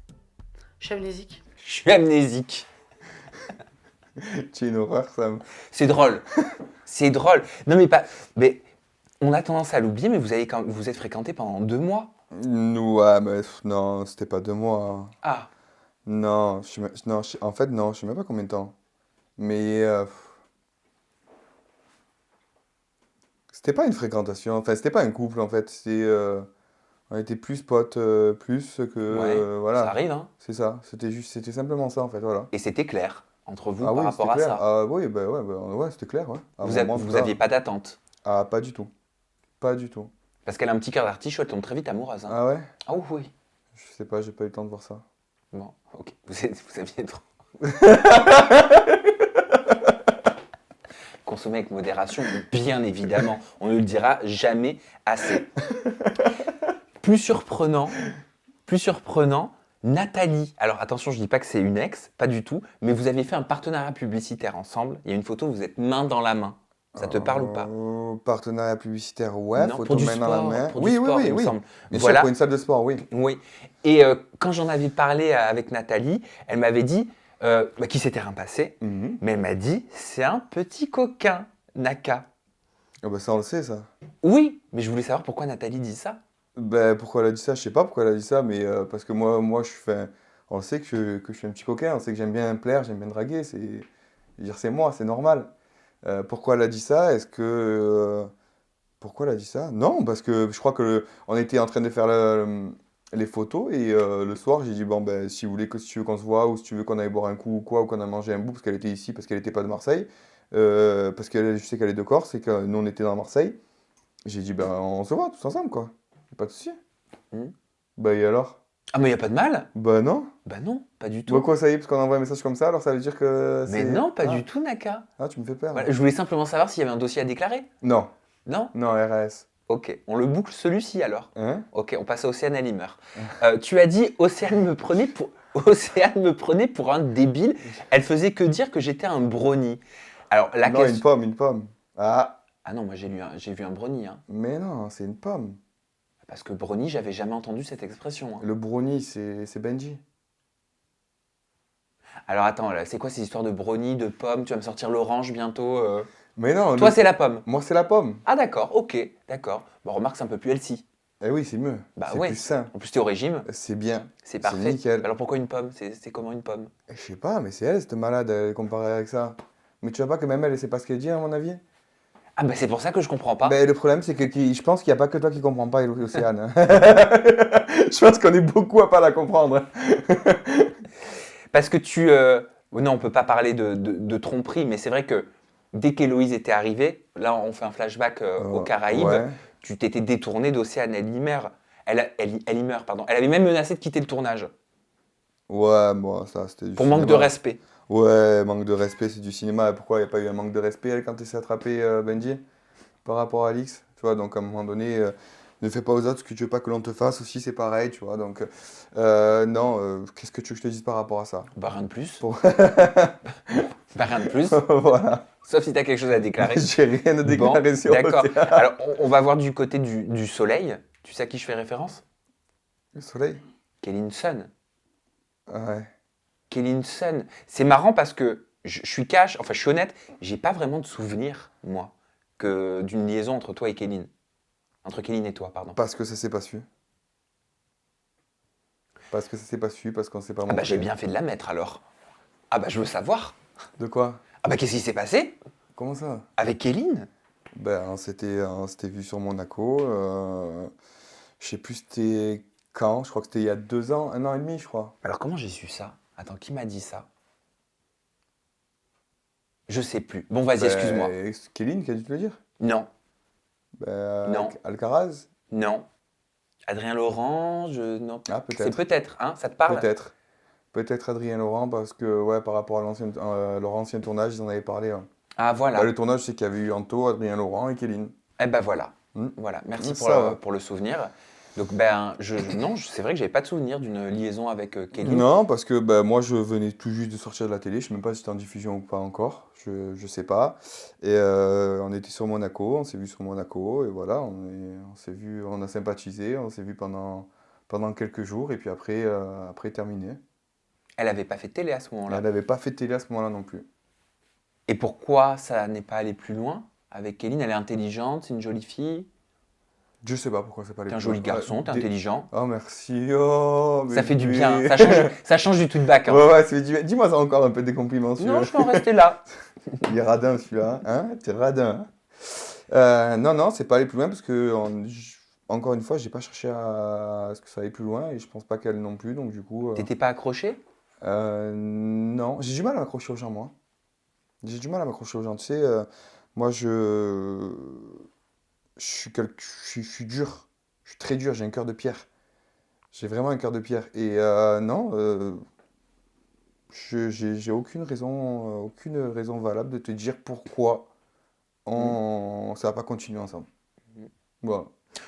Je suis amnésique. Je suis amnésique. Tu es une horreur, Sam. C'est drôle. C'est drôle. Non, mais pas. Mais on a tendance à l'oublier, mais vous êtes fréquentés pendant 2 mois. Ouais, mais non, c'était pas 2 mois. Ah. Non, en fait, non, je sais même pas combien de temps. Mais c'était pas une fréquentation, enfin, c'était pas un couple en fait. On était plus potes, plus que. Ouais, voilà. ça arrive, hein. C'est ça, c'était simplement ça en fait, voilà. Et c'était clair entre vous Ah par oui, rapport c'était à clair. ça. Ah oui, ouais, c'était clair, ouais. À un moment, Vous voilà. aviez pas d'attente. Ah, pas du tout. Pas du tout. Parce qu'elle a un petit cœur d'artichaut, elle tombe très vite amoureuse. Hein. Ah ouais? Ah oui. Je sais pas, j'ai pas eu le temps de voir ça. Bon, ok. Vous aviez trop. Consommer avec modération, bien évidemment. On ne le dira jamais assez. Plus surprenant, Nathalie. Alors attention, je dis pas que c'est une ex, pas du tout, mais vous avez fait un partenariat publicitaire ensemble. Il y a une photo où vous êtes main dans la main. Ça te parle ou pas? Partenariat publicitaire, ouais. Non, Photo pour du main dans la sport, main. pour du sport, il me semble. Bien Voilà. sûr, pour une salle de sport, oui. Oui. Et quand j'en avais parlé avec Nathalie, elle m'avait dit qu'il s'était rien passé, Mhm. mais elle m'a dit c'est un petit coquin, Naka. Ah bah ça, on le sait, ça. Oui, mais je voulais savoir pourquoi Nathalie dit ça. Ben, pourquoi elle a dit ça? Je sais pas pourquoi elle a dit ça, mais parce que moi on le sait que je suis un petit coquin, on sait que j'aime bien plaire, j'aime bien draguer, je veux dire, c'est moi, c'est normal. Pourquoi elle a dit ça? Pourquoi elle a dit ça? Non, parce que je crois que on était en train de faire les photos et le soir, j'ai dit, bon, ben, si tu veux qu'on se voit ou si tu veux qu'on aille boire un coup ou quoi, ou qu'on a mangé un bout, parce qu'elle était ici, parce qu'elle n'était pas de Marseille, parce que je sais qu'elle est de Corse et que nous, on était dans Marseille, j'ai dit, ben, on se voit tous ensemble, quoi. Pas de souci. Bah et alors? Ah, mais il n'y a pas de mal. Bah non. Bah non, pas du tout. Bah quoi, ça y est, parce qu'on envoie un message comme ça, alors ça veut dire que Mais c'est... non, pas Ah. du tout, Naka. Ah, tu me fais peur. Voilà, je voulais simplement savoir s'il y avait un dossier à déclarer. Non, Non? non, RAS. Ok, on le boucle celui-ci alors. Hein? Ok, on passe à Océane Alimer. Tu as dit Océane me prenait pour un débile. Elle faisait que dire que j'étais un brownie. Alors la Non, question. une pomme. Ah, Ah non, moi j'ai vu un brownie. Hein. Mais non, c'est une pomme. Parce que brownie, j'avais jamais entendu cette expression. Hein. Le brownie, c'est Benji. Alors attends, là, c'est quoi ces histoires de brownie, de pommes? Tu vas me sortir l'orange bientôt Mais non, Toi, c'est la pomme. moi, c'est la pomme. Ah d'accord, ok, d'accord. Bon, remarque, c'est un peu plus healthy. Eh oui, c'est mieux. Bah c'est ouais. plus sain. En plus, t'es au régime, C'est bien. c'est parfait. nickel. Alors pourquoi une pomme? C'est comment une pomme? Je sais pas, mais c'est elle, cette malade, comparée avec ça. Mais tu vois pas que même elle sait pas ce qu'elle dit, à mon avis? Ah bah c'est pour ça que je comprends pas. Ben, le problème, c'est que je pense qu'il n'y a pas que toi qui comprends pas, Océane. Je pense qu'on est beaucoup à pas la comprendre. Parce que non, on peut pas parler de tromperie, mais c'est vrai que dès qu'Héloïse était arrivée, là on fait un flashback aux Caraïbes, Ouais. tu t'étais détourné d'Océane Ellimer. Ellimer, pardon. Elle avait même menacé de quitter le tournage. Ouais, bon, ça, c'était du Pour cinéma. manque de respect. Ouais, manque de respect, c'est du cinéma. Pourquoi il n'y a pas eu un manque de respect, elle, quand elle s'est attrapée, Benji, par rapport à Alix? Tu vois, donc à un moment donné, ne fais pas aux autres ce que tu veux pas que l'on te fasse aussi, c'est pareil, tu vois. Donc, non, qu'est-ce que tu veux que je te dise par rapport à ça? Bah rien de plus. Pour- Bah rien de plus. Voilà. Sauf si tu as quelque chose à déclarer. J'ai rien à déclarer Bon, sur d'accord. Océane. Alors, on va voir du côté du soleil. Tu sais à qui je fais référence? Le soleil? Kéline Sun. Ouais. Kéline Sun. C'est marrant parce que je suis je suis honnête, j'ai pas vraiment de souvenir, moi, d'une liaison entre toi et Kéline. Entre Kéline et toi, pardon. Parce que ça s'est pas su. Parce que ça s'est pas su, parce qu'on s'est pas Ah bah montré. j'ai bien fait de la mettre alors. Ah bah je veux savoir. De quoi? Ah bah qu'est-ce qui s'est passé Comment ça? avec Kéline? Ben, on s'était vu sur Monaco. Je sais plus c'était quand. Je crois que c'était il y a 2 ans, 1 an et demi, je crois. Alors comment j'ai su ça? Attends, qui m'a dit ça? Je sais plus. Bon, vas-y, excuse-moi. Kéline qui a dû te le dire? Non, Ben, Non. Alcaraz? non. Adrien Laurent, non. Ah, C'est peut-être. peut-être, hein, ça te parle? Peut-être. Peut-être Adrien Laurent, parce que, ouais, par rapport à leur ancien tournage, ils en avaient parlé. Hein. Ah voilà. Bah, le tournage, c'est qu'il y avait eu Anto, Adrien Laurent et Kéline. Eh ben voilà. Hmm. Voilà, merci Ça pour, va. pour le souvenir. Donc ben, non, c'est vrai que j'avais pas de souvenir d'une liaison avec Kéline. Non, parce que bah, moi, je venais tout juste de sortir de la télé. Je sais même pas si c'était en diffusion ou pas encore. Je sais pas. Et on était sur Monaco, on s'est vu sur Monaco. Et voilà, on s'est vu, on a sympathisé, on s'est vu pendant quelques jours. Et puis après terminé. Elle avait pas fait de télé à ce moment-là. Elle n'avait pas fait de télé à ce moment-là non plus. Et pourquoi ça n'est pas allé plus loin avec Kéline? Elle est intelligente, c'est une jolie fille. Je sais pas pourquoi c'est pas les T'es un plus joli loin. garçon, t'es intelligent. Oh, merci. Oh, Ça fait du bébé. bien, ça change du tout de bac. Hein. Ouais, ouais, ça fait du bien. Dis-moi ça encore un peu des compliments, Non, celui-là. je vais en rester là. Il est radin, celui-là. Hein? T'es radin. Non, c'est pas aller plus loin parce que, encore une fois, j'ai pas cherché à ce que ça aille plus loin et je pense pas qu'elle non plus. Donc, du coup. T'étais pas accroché? Non, j'ai du mal à m'accrocher aux gens, moi. J'ai du mal à m'accrocher aux gens. Tu sais, moi, je suis dur. Je suis très dur. J'ai un cœur de pierre. J'ai vraiment un cœur de pierre. Et non, j'ai aucune raison valable de te dire pourquoi ça va pas continuer ensemble. Voilà.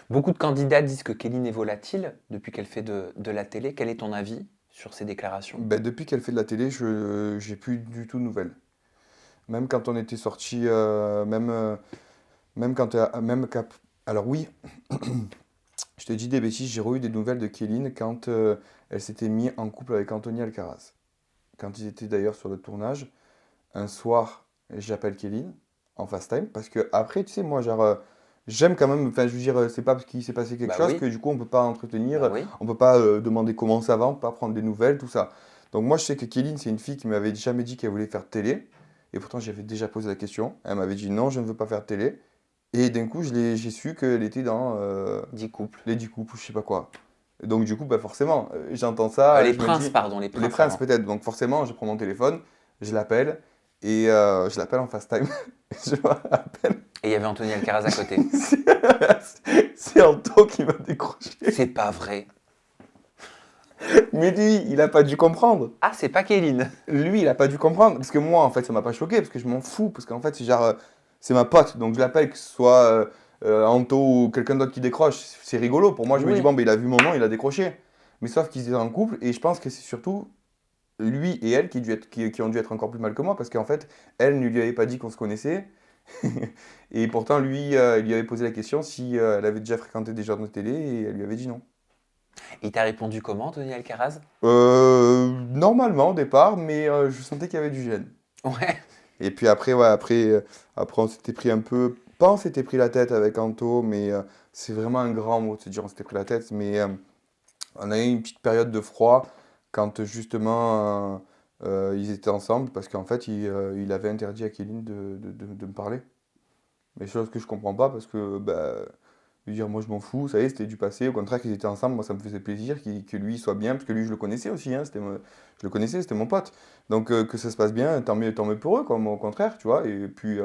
Beaucoup de candidats disent que Kéline est volatile depuis qu'elle fait de la télé. Quel est ton avis sur ces déclarations? Ben, depuis qu'elle fait de la télé, j'ai plus du tout de nouvelles. Même quand on était sortis, même quand, alors oui, je te dis des bêtises, j'ai eu des nouvelles de Kéline quand elle s'était mise en couple avec Anthony Alcaraz. Quand ils étaient d'ailleurs sur le tournage, un soir, j'appelle Kéline en FaceTime parce que après, tu sais, moi, genre, j'aime quand même, enfin, je veux dire, c'est pas parce qu'il s'est passé quelque Bah chose oui. que du coup, on peut pas entretenir, Bah oui. on peut pas demander comment ça va, on peut pas prendre des nouvelles, tout ça. Donc moi, je sais que Kéline, c'est une fille qui m'avait jamais dit qu'elle voulait faire de télé. Et pourtant, j'avais déjà posé la question. Elle m'avait dit non, je ne veux pas faire de télé. Et d'un coup, j'ai su qu'elle était dans 10 couples. les 10 couples ou je sais pas quoi. Et donc du coup, bah forcément, j'entends ça. les je me princes, dis- pardon, les princes. Les princes avant. peut-être. Donc forcément, je prends mon téléphone, je l'appelle. Et je l'appelle en FaceTime. Je l'appelle. Et il y avait Anthony Alcaraz à côté. C'est Anto qui m'a décroché. C'est pas vrai. Mais lui, il a pas dû comprendre. Ah, c'est pas Kéline. Lui, il a pas dû comprendre. Parce que moi, en fait, ça m'a pas choqué. Parce que je m'en fous. Parce qu'en fait, c'est genre. C'est ma pote. Donc je l'appelle, que ce soit Anto ou quelqu'un d'autre qui décroche. C'est rigolo. Pour moi, je me Oui. dis, bon, ben, il a vu mon nom, il a décroché. Mais sauf qu'ils étaient en couple. Et je pense que c'est surtout lui et elle qui ont dû être encore plus mal que moi. Parce qu'en fait, elle ne lui avait pas dit qu'on se connaissait. Et pourtant, lui, il lui avait posé la question si elle avait déjà fréquenté des gens de télé et elle lui avait dit non. Il t'a répondu comment, Tony Alcaraz? Normalement au départ, mais je sentais qu'il y avait du gêne. Ouais. Et puis après, ouais, après on s'était pris un peu, pas on s'était pris la tête avec Anto, mais c'est vraiment un grand mot de se dire on s'était pris la tête, mais on a eu une petite période de froid quand justement ils étaient ensemble, parce qu'en fait il avait interdit à Kéline de me parler. Mais chose que je comprends pas, parce que bah, je veux dire, moi je m'en fous, ça y est, c'était du passé, au contraire qu'ils étaient ensemble, moi ça me faisait plaisir que lui soit bien, parce que lui je le connaissais aussi, hein, je le connaissais, c'était mon pote. Donc que ça se passe bien, tant mieux pour eux, quoi, moi au contraire, tu vois. Et puis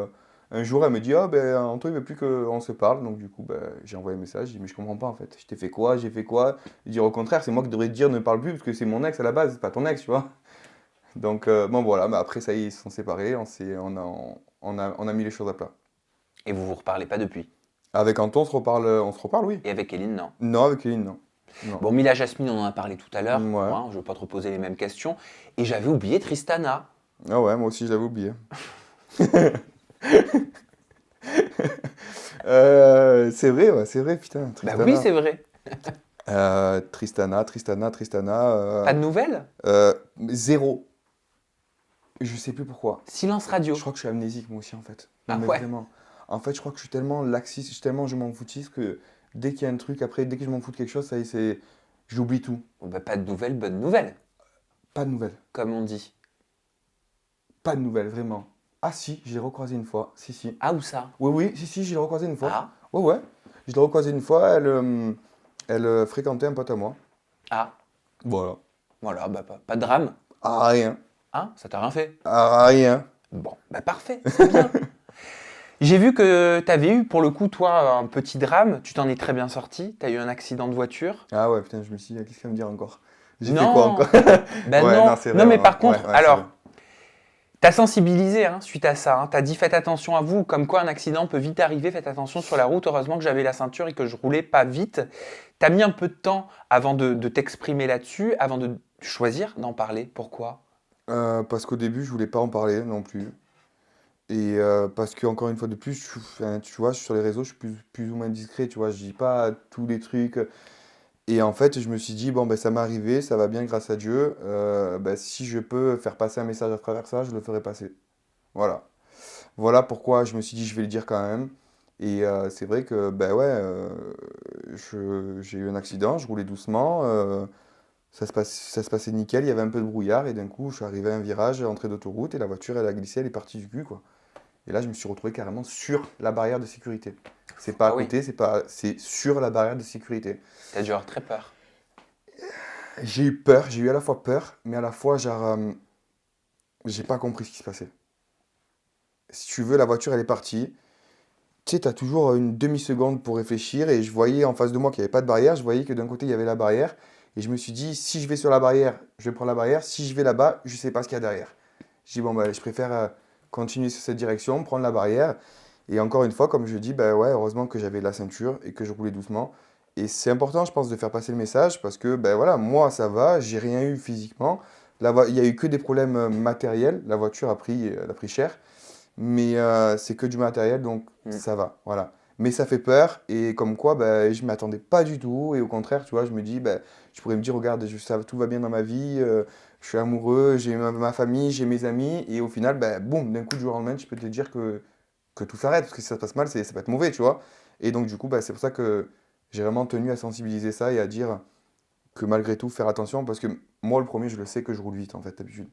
un jour elle me dit, ah ben Anto il veut plus qu'on se parle, donc du coup ben, j'ai envoyé un message, j'ai dit, mais je comprends pas en fait, je t'ai fait quoi, j'ai fait quoi? Je dis au contraire, c'est moi qui devrais te dire ne parle plus, parce que c'est mon ex à la base, c'est pas ton ex, tu vois. Donc bon voilà, mais après ça y est, ils se sont séparés, on a mis les choses à plat. Et vous vous reparlez pas depuis? Avec Anto on se reparle, oui. Et avec Kéline, non? Non, avec Kéline, non. Non. Bon, Mila Jasmine, on en a parlé tout à l'heure. Ouais. Hein, je ne veux pas te reposer les mêmes questions. Et j'avais oublié Tristana. Ah ouais, moi aussi je l'avais oublié. C'est vrai, ouais, c'est vrai, putain. Bah Tristana. oui, c'est vrai. Tristana. Pas de nouvelles? Zéro. Je sais plus pourquoi. Silence radio. Je crois que je suis amnésique moi aussi en fait. Non, Ah mais ouais. vraiment. En fait, je crois que je suis tellement laxiste, je m'en foutiste que dès qu'il y a un truc, après, dès que je m'en fous de quelque chose, ça y est, j'oublie tout. Bon, bah, pas de nouvelles, bonne nouvelle, Pas de nouvelles. comme on dit. Pas de nouvelles, vraiment. Ah si, je l'ai recroisé une fois. Si. Ah, où ça? Oui, si, je l'ai recroisé une fois. Ah, Ouais. Je l'ai recroisé une fois, elle fréquentait un pote à moi. ah. Voilà. Voilà, bah, pas de drame. Ah, rien. Hein, ça t'a rien fait? Ah, rien. Bon, bah parfait, c'est bien. J'ai vu que tu avais eu, pour le coup, toi, un petit drame. Tu t'en es très bien sorti. Tu as eu un accident de voiture. Ah ouais, putain, je me suis dit, qu'est-ce qu'elle me dire encore? J'ai fait Non. quoi encore? Ben Ouais, non. c'est Non, vrai, mais ouais, par contre, ouais, c'est alors, vrai. t'as sensibilisé hein, suite à ça. Hein. T'as dit faites attention à vous, comme quoi un accident peut vite arriver. Faites attention sur la route. Heureusement que j'avais la ceinture et que je roulais pas vite. T'as mis un peu de temps avant de t'exprimer là-dessus, avant de choisir d'en parler. Pourquoi? Parce qu'au début, je voulais pas en parler non plus. Et parce que encore une fois de plus, enfin, tu vois, sur les réseaux, je suis plus ou moins discret, tu vois, je dis pas tous les trucs. Et en fait, je me suis dit, bon, ben, ça m'est arrivé, ça va bien grâce à Dieu. Ben, si je peux faire passer un message à travers ça, je le ferai passer. Voilà. Voilà pourquoi je me suis dit, je vais le dire quand même. Et c'est vrai que, ben ouais, j'ai eu un accident, je roulais doucement, ça se passait nickel, il y avait un peu de brouillard, et d'un coup, je suis arrivé à un virage, entrée d'autoroute, et la voiture, elle a glissé, elle est partie du cul, quoi. Et là, je me suis retrouvé carrément sur la barrière de sécurité. C'est pas à Ah oui. côté, c'est sur la barrière de sécurité. T'as dû avoir très peur. J'ai eu peur, j'ai eu à la fois peur, mais à la fois, genre, j'ai pas compris ce qui se passait. Si tu veux, la voiture, elle est partie. Tu sais, t'as toujours une demi-seconde pour réfléchir, et je voyais en face de moi qu'il n'y avait pas de barrière, je voyais que d'un côté, il y avait la barrière, et je me suis dit, si je vais sur la barrière, je vais prendre la barrière, si je vais là-bas, je sais pas ce qu'il y a derrière. J'ai dit, bon, bah, je préfère continuer sur cette direction, prendre la barrière, et encore une fois, comme je dis, bah ouais, heureusement que j'avais la ceinture et que je roulais doucement. Et c'est important, je pense, de faire passer le message parce que, ben voilà, moi, ça va, j'ai rien eu physiquement. Il y a eu que des problèmes matériels. La voiture elle a pris cher, mais c'est que du matériel, donc ça va, voilà. Mais ça fait peur et comme quoi, ben, je ne m'attendais pas du tout. Et au contraire, tu vois, je me dis, ben, je pourrais me dire, regarde, tout va bien dans ma vie, je suis amoureux, j'ai ma famille, j'ai mes amis. Et au final, ben, boum, d'un coup, du jour au lendemain, je peux te dire que tout s'arrête, parce que si ça se passe mal, ça peut être mauvais, tu vois. Et donc, du coup, bah, c'est pour ça que j'ai vraiment tenu à sensibiliser ça et à dire que malgré tout, faire attention, parce que moi, le premier, je le sais que je roule vite, en fait, d'habitude.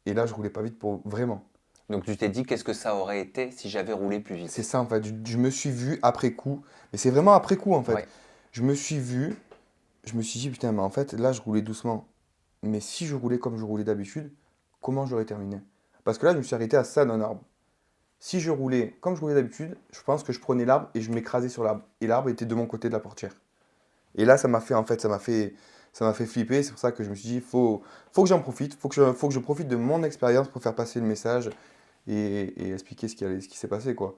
Et là, je roulais pas vite pour vraiment. Donc tu t'es dit qu'est-ce que ça aurait été si j'avais roulé plus vite? C'est ça, en fait. Je me suis vu après coup, mais c'est vraiment après coup, en fait. Ouais. Je me suis vu, je me suis dit, putain, mais en fait, là, je roulais doucement. Mais si je roulais comme je roulais d'habitude, comment j'aurais terminé? Parce que là, je me suis arrêté à ça d'un arbre. Si je roulais comme je roulais d'habitude, je pense que je prenais l'arbre et je m'écrasais sur l'arbre. Et l'arbre était de mon côté de la portière. Et là, ça m'a fait flipper. C'est pour ça que je me suis dit, faut que j'en profite, faut que je profite de mon expérience pour faire passer le message et expliquer ce qui s'est passé, quoi.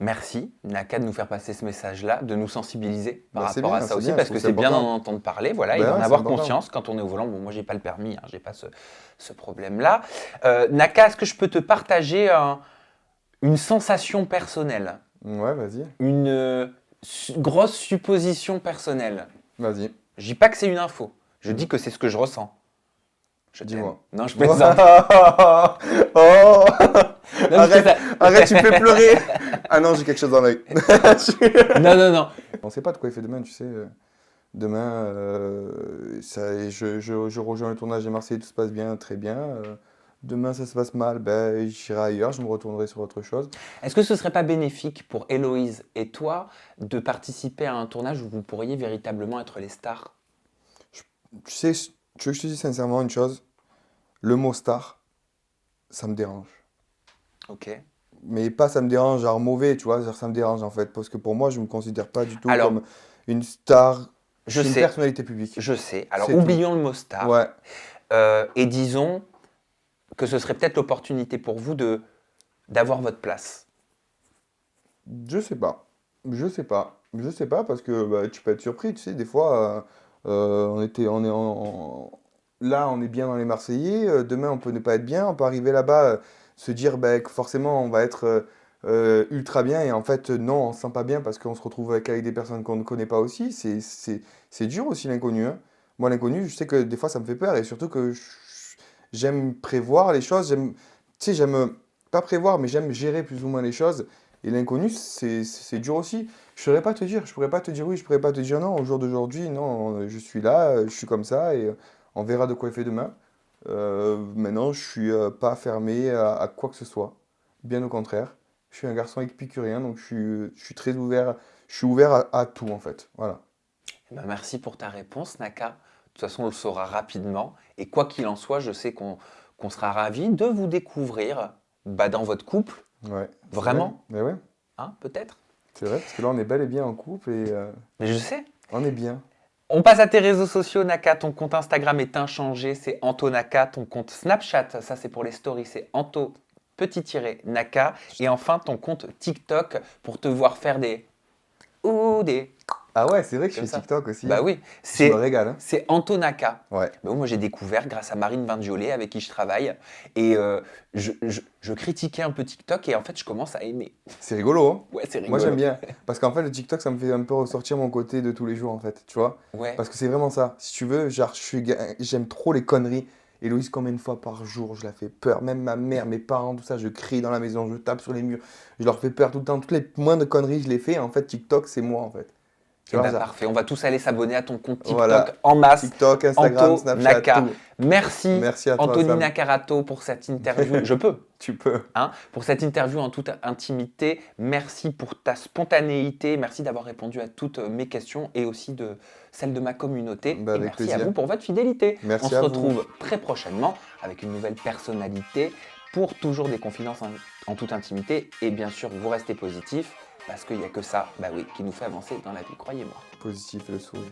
Merci, Naka, de nous faire passer ce message-là, de nous sensibiliser par Bah, c'est rapport bien, à ça c'est aussi, bien, parce je que trouve c'est ça bien d'en important. entendre parler, voilà, et Bah d'en ouais, avoir c'est important. conscience quand on est au volant. Bon, moi, j'ai pas le permis, hein, j'ai pas ce problème-là. Naka, est-ce que je peux te partager une sensation personnelle, Ouais, vas-y. une grosse supposition personnelle. Vas-y. Je dis pas que c'est une info, je dis que c'est ce que je ressens. Je t'aime. Dis-moi. Non, je plaisante. Oh Non, parce que arrête, arrête, tu me fais pleurer. Ah non, j'ai quelque chose dans l'œil. non, non, non. On sait pas de quoi il fait demain, tu sais. Demain, je rejoins le tournage des Marseillais, tout se passe bien, très bien. Demain, ça se passe mal, ben, j'irai ailleurs, je me retournerai sur autre chose. Est-ce que ce serait pas bénéfique pour Héloïse et toi de participer à un tournage où vous pourriez véritablement être les stars? Tu sais, tu veux que je te dise sincèrement une chose? Le mot star, ça me dérange. Ok. Mais pas ça me dérange, genre mauvais, tu vois, genre ça me dérange en fait. Parce que pour moi, je me considère pas du tout Alors, comme une star. Je suis une sais, personnalité publique. je sais. Alors C'est oublions le mot star Ouais. et disons que ce serait peut-être l'opportunité pour vous d'avoir votre place. Je sais pas. Je sais pas. Je sais pas parce que bah, tu peux être surpris, tu sais, des fois, on est là, on est bien dans les Marseillais, demain on peut ne pas être bien, on peut arriver là-bas, se dire bah, que forcément on va être ultra bien et en fait non, on se sent pas bien parce qu'on se retrouve avec des personnes qu'on ne connaît pas aussi. C'est dur aussi l'inconnu, hein. Moi l'inconnu, je sais que des fois ça me fait peur et surtout que j'aime prévoir les choses, tu sais, j'aime pas prévoir mais j'aime gérer plus ou moins les choses. Et l'inconnu, c'est dur aussi. Je saurais pas te dire, je pourrais pas te dire oui, je pourrais pas te dire non. Au jour d'aujourd'hui, non, je suis là, je suis comme ça et on verra de quoi il fait demain. Maintenant, je suis pas fermé à quoi que ce soit. Bien au contraire. Je suis un garçon épicurien, donc je suis très ouvert. Je suis ouvert à tout en fait. Voilà. Eh ben, merci pour ta réponse, Naka. De toute façon, on le saura rapidement. Et quoi qu'il en soit, je sais qu'on sera ravis de vous découvrir dans votre couple. Ouais. C'est Vraiment? vrai. Mais ouais, Hein, peut-être? c'est vrai, parce que là, on est bel et bien en couple et Mais je sais. on est bien. On passe à tes réseaux sociaux, Naka. Ton compte Instagram est inchangé, c'est Anto Naka. Ton compte Snapchat, ça c'est pour les stories, c'est Anto _Naka. Et enfin, ton compte TikTok pour te voir faire des ou des. Ah ouais, c'est vrai que je Comme fais ça. TikTok aussi. Bah oui, Je me régale, hein. c'est Anto Naka. Ouais. Ben, moi, j'ai découvert grâce à Marine Vingiolet, avec qui je travaille. Et je critiquais un peu TikTok et en fait, je commence à aimer. C'est rigolo, hein. Ouais, c'est rigolo. Moi j'aime bien, parce qu'en fait le TikTok ça me fait un peu ressortir mon côté de tous les jours en fait, tu vois. Ouais. Parce que c'est vraiment ça, si tu veux, genre j'aime trop les conneries. Héloïse, combien de fois par jour je la fais peur, même ma mère, mes parents, tout ça, je crie dans la maison, je tape sur les murs, je leur fais peur tout le temps, toutes les moindres conneries je les fais, en fait TikTok c'est moi en fait. Tu Eh vois, ben, genre, parfait, on va tous aller s'abonner à ton compte TikTok Voilà. en masse. TikTok, Instagram, Anto Snapchat, Naka. tout. Merci, Merci à toi Anthony Sam, Nakarato, pour cette interview. Je peux. tu peux. Hein, pour cette interview en toute intimité. Merci pour ta spontanéité. Merci d'avoir répondu à toutes mes questions et aussi de celles de ma communauté. Bah, et avec merci à plaisir. vous pour votre fidélité. Merci On se à vous. retrouve très prochainement avec une nouvelle personnalité pour toujours des confidences en toute intimité. Et bien sûr, vous restez positifs parce qu'il n'y a que ça, bah oui, qui nous fait avancer dans la vie, croyez-moi. Positif et le sourire.